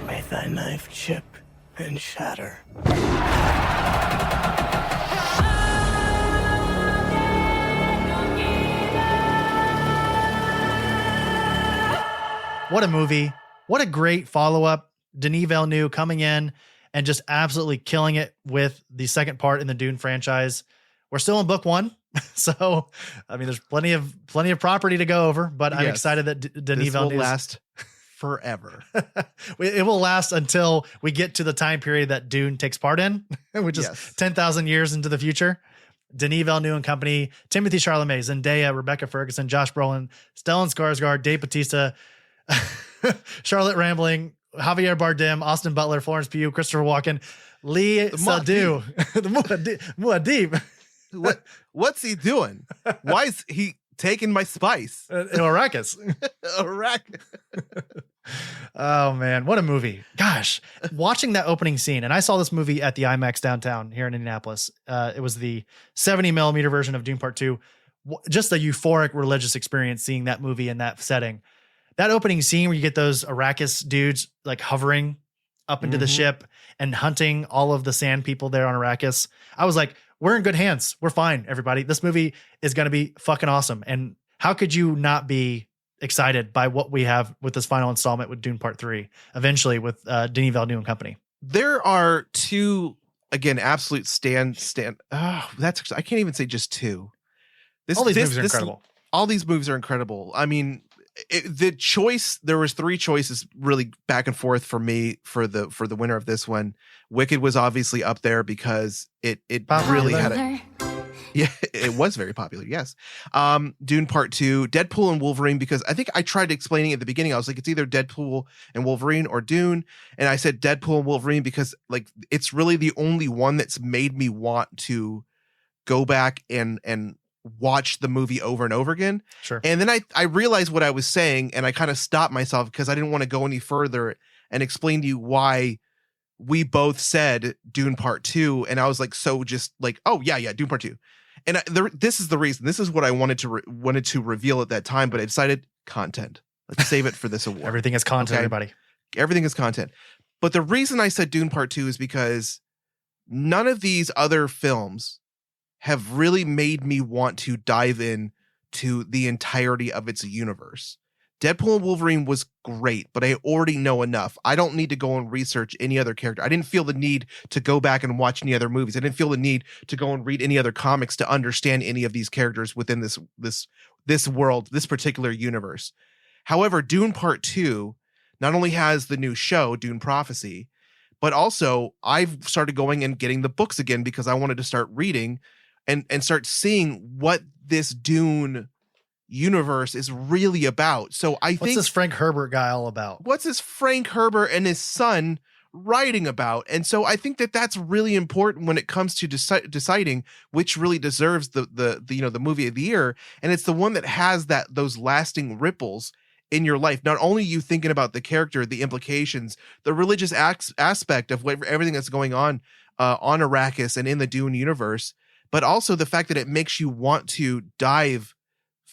May thy knife chip and shatter. What a movie. What a great follow-up. Denis Villeneuve coming in and just absolutely killing it with the second part in the Dune franchise. We're still in book 1. So, I mean, there's plenty of property to go over, but I'm excited that Denis Villeneuve will last forever. It will last until we get to the time period that Dune takes part in, which is 10,000 years into the future. Denis Villeneuve and company, Timothée Chalamet, Zendaya, Rebecca Ferguson, Josh Brolin, Stellan Skarsgård, Dave Bautista, Charlotte Rambling, Javier Bardem, Austin Butler, Florence Pugh, Christopher Walken, Lee Sadu, the Muad'Dib. What's he doing? Why is he taking my spice? Arrakis. Oh man, what a movie. Gosh, watching that opening scene, and I saw this movie at the IMAX downtown here in Indianapolis. It was the 70 millimeter version of Dune Part 2. Just a euphoric religious experience seeing that movie in that setting. That opening scene where you get those Arrakis dudes like hovering up into the ship and hunting all of the sand people there on Arrakis. I was like, we're in good hands. We're fine, everybody. This movie is going to be fucking awesome. And how could you not be excited by what we have with this final installment with Dune Part 3, eventually with Denis Villeneuve and company? There are two, again, absolute I can't even say just two. All these movies are incredible. All these movies are incredible. I mean, there was 3 choices really back and forth for me for the winner of this one. Wicked was obviously up there because it really had it was very popular. Yes. Dune Part 2, Deadpool and Wolverine, because I think I tried explaining at the beginning. I was like, it's either Deadpool and Wolverine or Dune. And I said Deadpool and Wolverine because like, it's really the only one that's made me want to go back and watch the movie over and over again. Sure. And then I realized what I was saying, and I kind of stopped myself because I didn't want to go any further and explain to you why we both said Dune Part 2. And I was like, so just like, oh yeah, Dune Part 2. And this is the reason. This is what I wanted to reveal at that time, but I decided content. Let's save it for this award. Everything is content, everybody. Everything is content. But the reason I said Dune Part 2 is because none of these other films have really made me want to dive in to the entirety of its universe. Deadpool and Wolverine was great, but I already know enough. I don't need to go and research any other character. I didn't feel the need to go back and watch any other movies. I didn't feel the need to go and read any other comics to understand any of these characters within this world, this particular universe. However, Dune Part 2 not only has the new show, Dune Prophecy, but also I've started going and getting the books again because I wanted to start reading and start seeing what this Dune universe is really about. So I think, what's this Frank Herbert guy all about? What's this Frank Herbert and his son writing about? And so I think that that's really important when it comes to deciding which really deserves the movie of the year. And it's the one that has those lasting ripples in your life. Not only you thinking about the character, the implications, the religious aspect of everything that's going on Arrakis and in the Dune universe, but also the fact that it makes you want to dive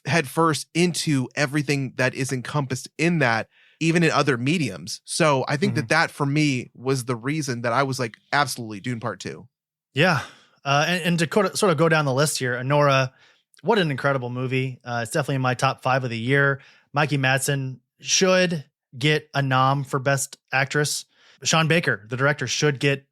headfirst into everything that is encompassed in that, even in other mediums. So I think that for me was the reason that I was like, absolutely, Dune Part 2. Yeah. And to sort of go down the list here, Anora, what an incredible movie. It's definitely in my top 5 of the year. Mikey Madsen should get a nom for Best Actress. Sean Baker, the director, should get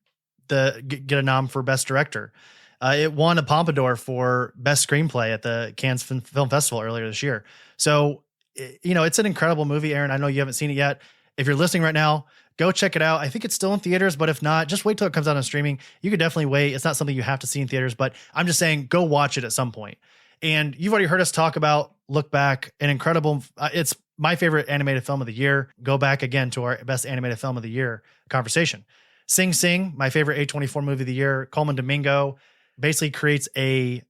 a nom for Best Director. It won a Pompadour for Best Screenplay at the Cannes Film Festival earlier this year. So, it's an incredible movie, Aaron. I know you haven't seen it yet. If you're listening right now, go check it out. I think it's still in theaters, but if not, just wait till it comes out on streaming. You could definitely wait. It's not something you have to see in theaters, but I'm just saying, go watch it at some point. And you've already heard us talk about Look Back, an incredible, it's my favorite animated film of the year. Go back again to our Best Animated Film of the Year conversation. Sing Sing, my favorite A24 movie of the year. Coleman Domingo basically creates a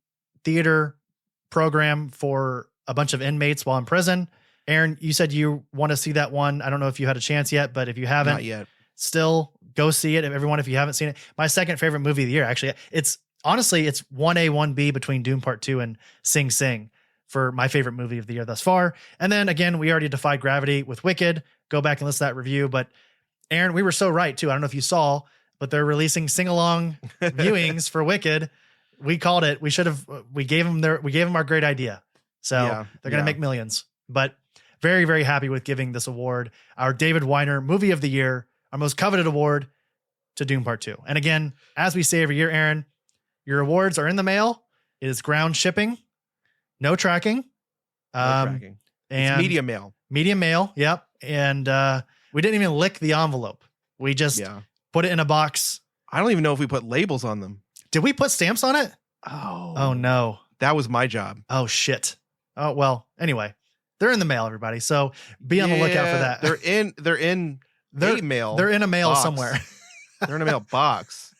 theater program for a bunch of inmates while in prison. Aaron, you said you want to see that one. I don't know if you had a chance yet, but if you haven't, not yet, still go see it. Everyone, if you haven't seen it, my second favorite movie of the year, actually, it's 1A, 1B between Dune Part 2 and Sing Sing for my favorite movie of the year thus far. And then again, we already defied gravity with Wicked. Go back and listen to that review. But Aaron, we were so right too. I don't know if you saw, but they're releasing sing-along viewings for Wicked. We called it. We gave them our great idea. So they're going to make millions, but very, very happy with giving this award, our David Weiner movie of the year, our most coveted award, to Dune Part 2. And again, as we say every year, Aaron, your awards are in the mail. It is ground shipping, no tracking. And it's media mail. Media mail. Yep. And we didn't even lick the envelope. We just put it in a box. I don't even know if we put labels on them. Did we put stamps on it? Oh no. That was my job. Oh shit. Oh, well, anyway, they're in the mail, everybody. So be on the lookout for that. They're in mail. They're in a mail box. somewhere. They're in a mail box.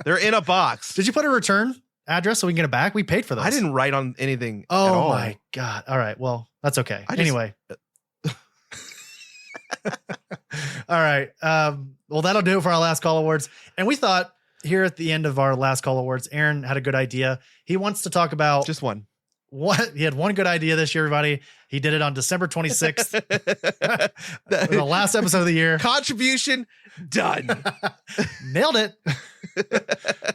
They're in a box. Did you put a return address so we can get it back? We paid for those. I didn't write on anything. Oh at all. My God. All right. Well, that's okay. Anyway. All right. Well, that'll do it for our last call awards. And we thought here at the end of our last call awards, Aaron had a good idea. He wants to talk about just one. He had one good idea this year, everybody. He did it on December 26th. The last episode of the year. Contribution done. Nailed it.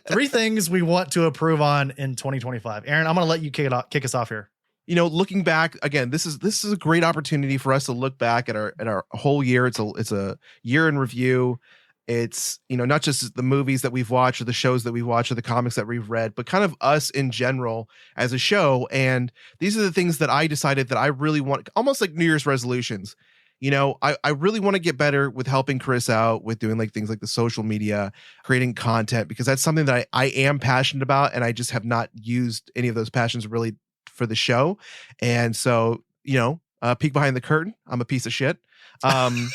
3 things we want to improve on in 2025. Aaron, I'm going to let you kick us off here. Looking back again, this is a great opportunity for us to look back at our whole year. It's a year in review. It's, not just the movies that we've watched or the shows that we've watched or the comics that we've read, but kind of us in general as a show. And these are the things that I decided that I really want, almost like New Year's resolutions. I really want to get better with helping Chris out with doing things like the social media, creating content, because that's something that I am passionate about. And I just have not used any of those passions really for the show. And so, peek behind the curtain. I'm a piece of shit. I'm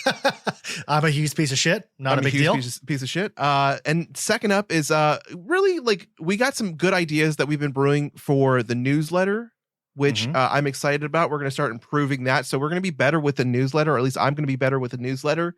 a huge piece of shit. Not a big deal. Piece of shit. And second up is really we got some good ideas that we've been brewing for the newsletter, which I'm excited about. We're going to start improving that. So we're going to be better with the newsletter, or at least I'm going to be better with the newsletter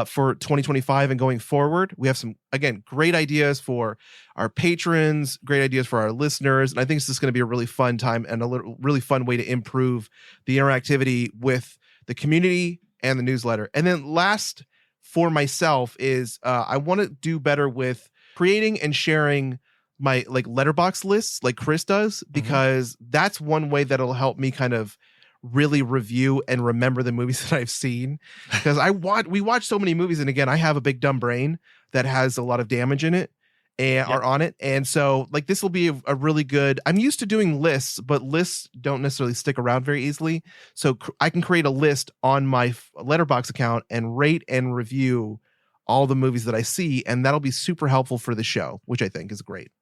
for 2025 and going forward. We have some, again, great ideas for our patrons, great ideas for our listeners. And I think this is going to be a really fun time and really fun way to improve the interactivity with the community and the newsletter. And then last for myself is I want to do better with creating and sharing my letterbox lists like Chris does, because that's one way that'll help me kind of really review and remember the movies that I've seen, because we watch so many movies, and again, I have a big dumb brain that has a lot of damage in it and are on it. And so like this will be a really good, I'm used to doing lists, but lists don't necessarily stick around very easily. So I can create a list on my Letterboxd account and rate and review all the movies that I see. And that'll be super helpful for the show, which I think is great.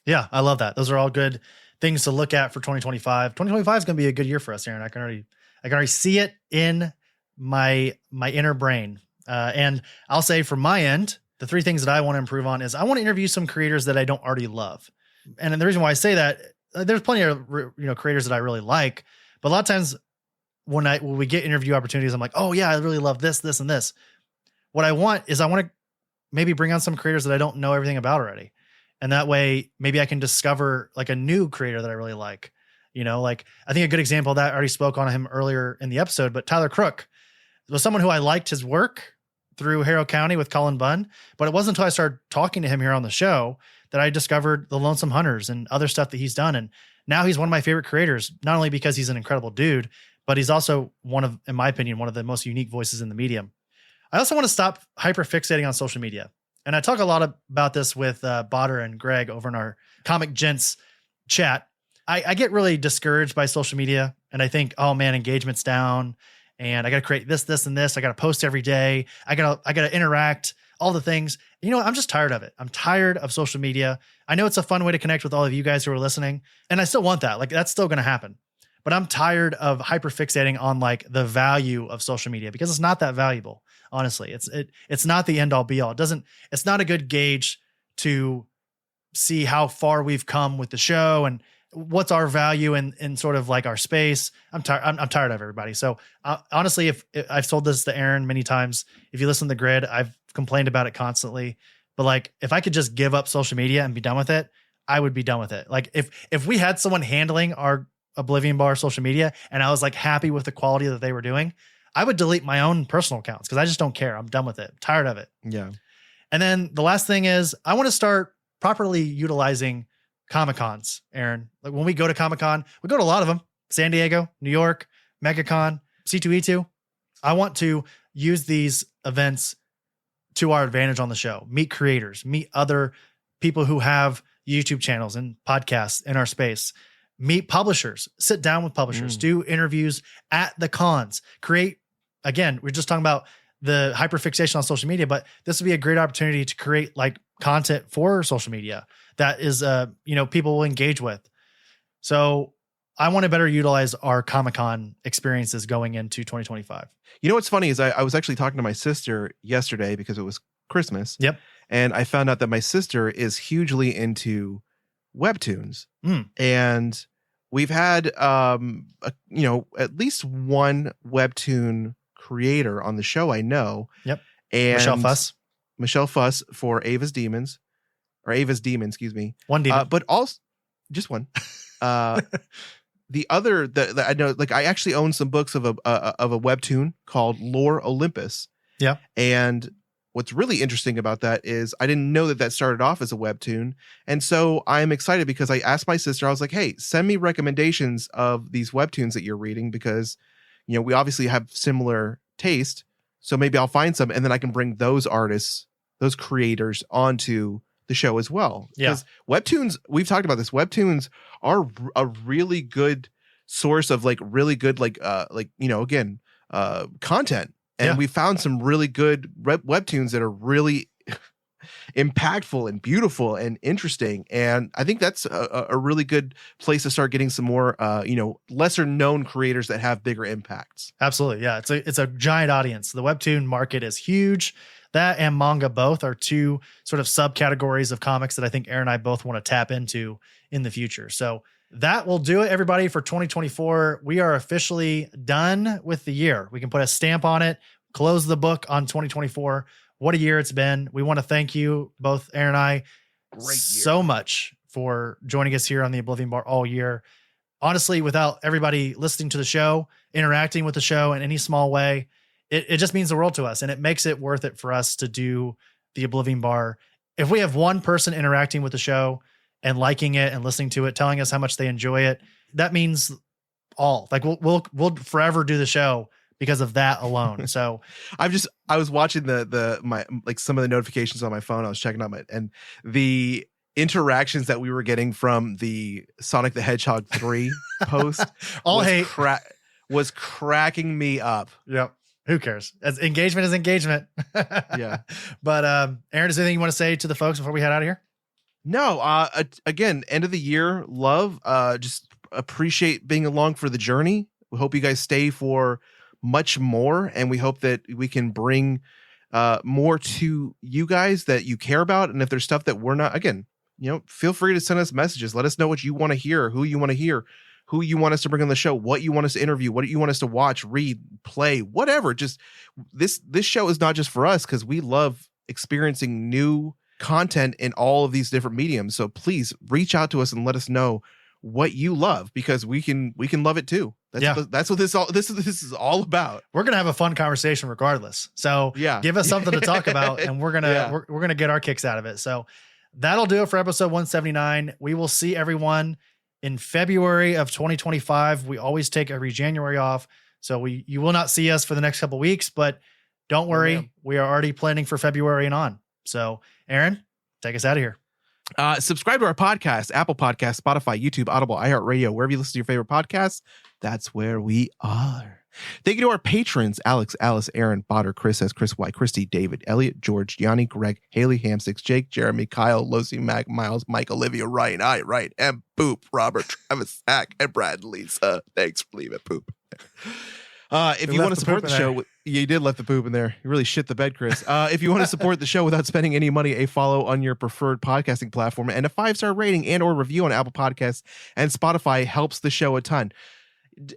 Yeah, I love that. Those are all good things to look at for 2025. 2025 is going to be a good year for us, Aaron. I can already see it in my inner brain. And I'll say from my end, the three things that I want to improve on is I want to interview some creators that I don't already love. And the reason why I say that, there's plenty of creators that I really like, but a lot of times when we get interview opportunities, I'm like, oh yeah, I really love this, this, and this. What I want to maybe bring on some creators that I don't know everything about already. And that way, maybe I can discover like a new creator that I really like. Like I think a good example of that, I already spoke on him earlier in the episode, but Tyler Crook was someone who I liked his work through Harrow County with Cullen Bunn. But it wasn't until I started talking to him here on the show that I discovered The Lonesome Hunters and other stuff that he's done. And now he's one of my favorite creators, not only because he's an incredible dude, but he's also in my opinion, one of the most unique voices in the medium. I also want to stop hyperfixating on social media. And I talk a lot about this with Botter and Greg over in our Comic Gents chat. I get really discouraged by social media, and I think, oh man, engagement's down, and I got to create this, and this. I got to post every day. I got to interact, all the things. I'm just tired of it. I'm tired of social media. I know it's a fun way to connect with all of you guys who are listening, and I still want that. Like that's still going to happen. But I'm tired of hyperfixating on like the value of social media, because it's not that valuable. Honestly, it's not the end all be all. It's not a good gauge to see how far we've come with the show and what's our value in sort of like our space. I'm tired of everybody. So honestly, if I've told this to Aaron many times, if you listen to the Grid, I've complained about it constantly, but like, if I could just give up social media and be done with it, I would be done with it. Like if we had someone handling our Oblivion Bar social media and I was like happy with the quality that they were doing, I would delete my own personal accounts because I just don't care. I'm done with it. I'm tired of it. Yeah. And then the last thing is I want to start properly utilizing Comic-Cons, Aaron. Like when we go to Comic-Con, we go to a lot of them, San Diego, New York, MegaCon, C2E2. I want to use these events to our advantage on the show, meet creators, meet other people who have YouTube channels and podcasts in our space, meet publishers, sit down with publishers, do interviews at the cons, again, we're just talking about the hyperfixation on social media, but this would be a great opportunity to create like content for social media that is, people will engage with. So I want to better utilize our Comic-Con experiences going into 2025. What's funny is I was actually talking to my sister yesterday because it was Christmas. Yep. And I found out that my sister is hugely into webtoons. And we've had, at least one webtoon creator on the show I know. Yep. And Michelle Fuss for Ava's Demons, excuse me. One demon. But also just one. The other that I know, like I actually own some books of a webtoon called Lore Olympus. Yeah. And what's really interesting about that is I didn't know that started off as a webtoon. And so I'm excited because I asked my sister, I was like, hey, send me recommendations of these webtoons that you're reading because, we obviously have similar taste. So maybe I'll find some and then I can bring those artists, those creators onto the show as well. Yeah. Because webtoons, we've talked about this, webtoons are a really good source of like really good, content. And we found some really good webtoons that are really impactful and beautiful and interesting. And I think that's a really good place to start getting some more, lesser known creators that have bigger impacts. Absolutely. Yeah. It's a giant audience. The webtoon market is huge. That and manga both are two sort of subcategories of comics that I think Aaron and I both want to tap into in the future. So that will do it, everybody, for 2024. We are officially done with the year. We can put a stamp on it, close the book on 2024. What a year it's been. We want to thank you both, Aaron and I, so much for joining us here on the Oblivion Bar all year. Honestly, without everybody listening to the show, interacting with the show in any small way, it just means the world to us. And it makes it worth it for us to do the Oblivion Bar. If we have one person interacting with the show and liking it and listening to it, telling us how much they enjoy it, that means all. Like we'll forever do the show because of that alone. So I was watching my some of the notifications on my phone. I was checking out and the interactions that we were getting from the Sonic the Hedgehog 3 post was cracking me up. Yep. Who cares? As engagement is engagement. Yeah. But Aaron, is there anything you want to say to the folks before we head out of here? No. Again, end of the year, love. Just appreciate being along for the journey. We hope you guys stay for much more, and we hope that we can bring more to you guys that you care about. And if there's stuff that we're not, again, feel free to send us messages. Let us know what you want to hear, who you want to hear, who you want us to bring on the show, what you want us to interview, what you want us to watch, read, play, whatever. Just this show is not just for us, because we love experiencing new content in all of these different mediums. So please reach out to us and let us know what you love, because we can love it too. That's what this is all about. We're gonna have a fun conversation regardless. So give us something to talk about, and we're gonna get our kicks out of it. So that'll do it for episode 179. We will see everyone in February of 2025. We always take every January off, so you will not see us for the next couple weeks. But don't worry, we are already planning for February and on. So Aaron, take us out of here. Subscribe to our podcast, Apple Podcasts, Spotify, YouTube, Audible, iHeartRadio, wherever you listen to your favorite podcasts. That's where we are. Thank you to our patrons, Alex, Alice, Aaron, Botter, Chris S, Chris Y, Christy, David, Elliot, George, Gianni, Greg, Haley, Hamsix, Jake, Jeremy, Kyle, Losi, Mac, Miles, Mike, Olivia, Ryan, I, Right, M, Boop, Robert, Travis, Zach, and Brad, Lisa. Thanks for leaving Poop. If you want to support the show, you did let the poop in there. You really shit the bed, Chris. If you want to support the show without spending any money, a follow on your preferred podcasting platform and a 5-star rating and or review on Apple Podcasts and Spotify helps the show a ton.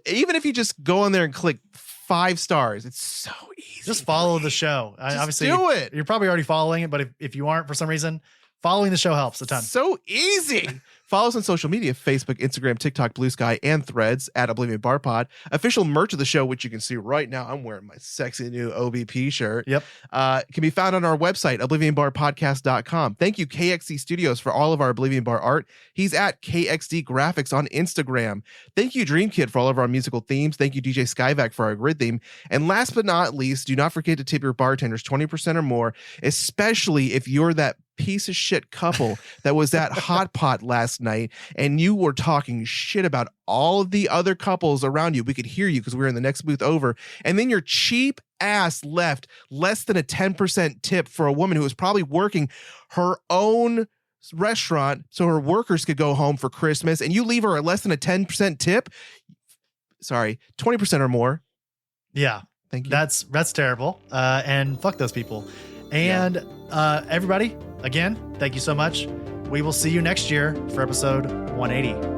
Even if you just go on there and click 5 stars, it's so easy. Just follow the show. Obviously, do it. You're probably already following it, but if you aren't for some reason, following the show helps a ton. So easy. Follow us on social media, Facebook, Instagram, TikTok, Blue Sky, and Threads at Oblivion Bar Pod. Official merch of the show, which you can see right now. I'm wearing my sexy new OBP shirt. Yep. Can be found on our website, oblivionbarpodcast.com. Thank you, KXD Studios, for all of our Oblivion Bar art. He's at KXD Graphics on Instagram. Thank you, Dream Kid, for all of our musical themes. Thank you, DJ Skyvac, for our grid theme. And last but not least, do not forget to tip your bartenders 20% or more, especially if you're that piece of shit couple that was at Hot Pot last night and you were talking shit about all of the other couples around you. We could hear you because we were in the next booth over, and then your cheap ass left less than a 10% tip for a woman who was probably working her own restaurant so her workers could go home for Christmas, and you leave her a less than a 10% tip. Sorry, 20% or more. Yeah, thank you. That's terrible. And fuck those people. And everybody, again, thank you so much. We will see you next year for episode 180.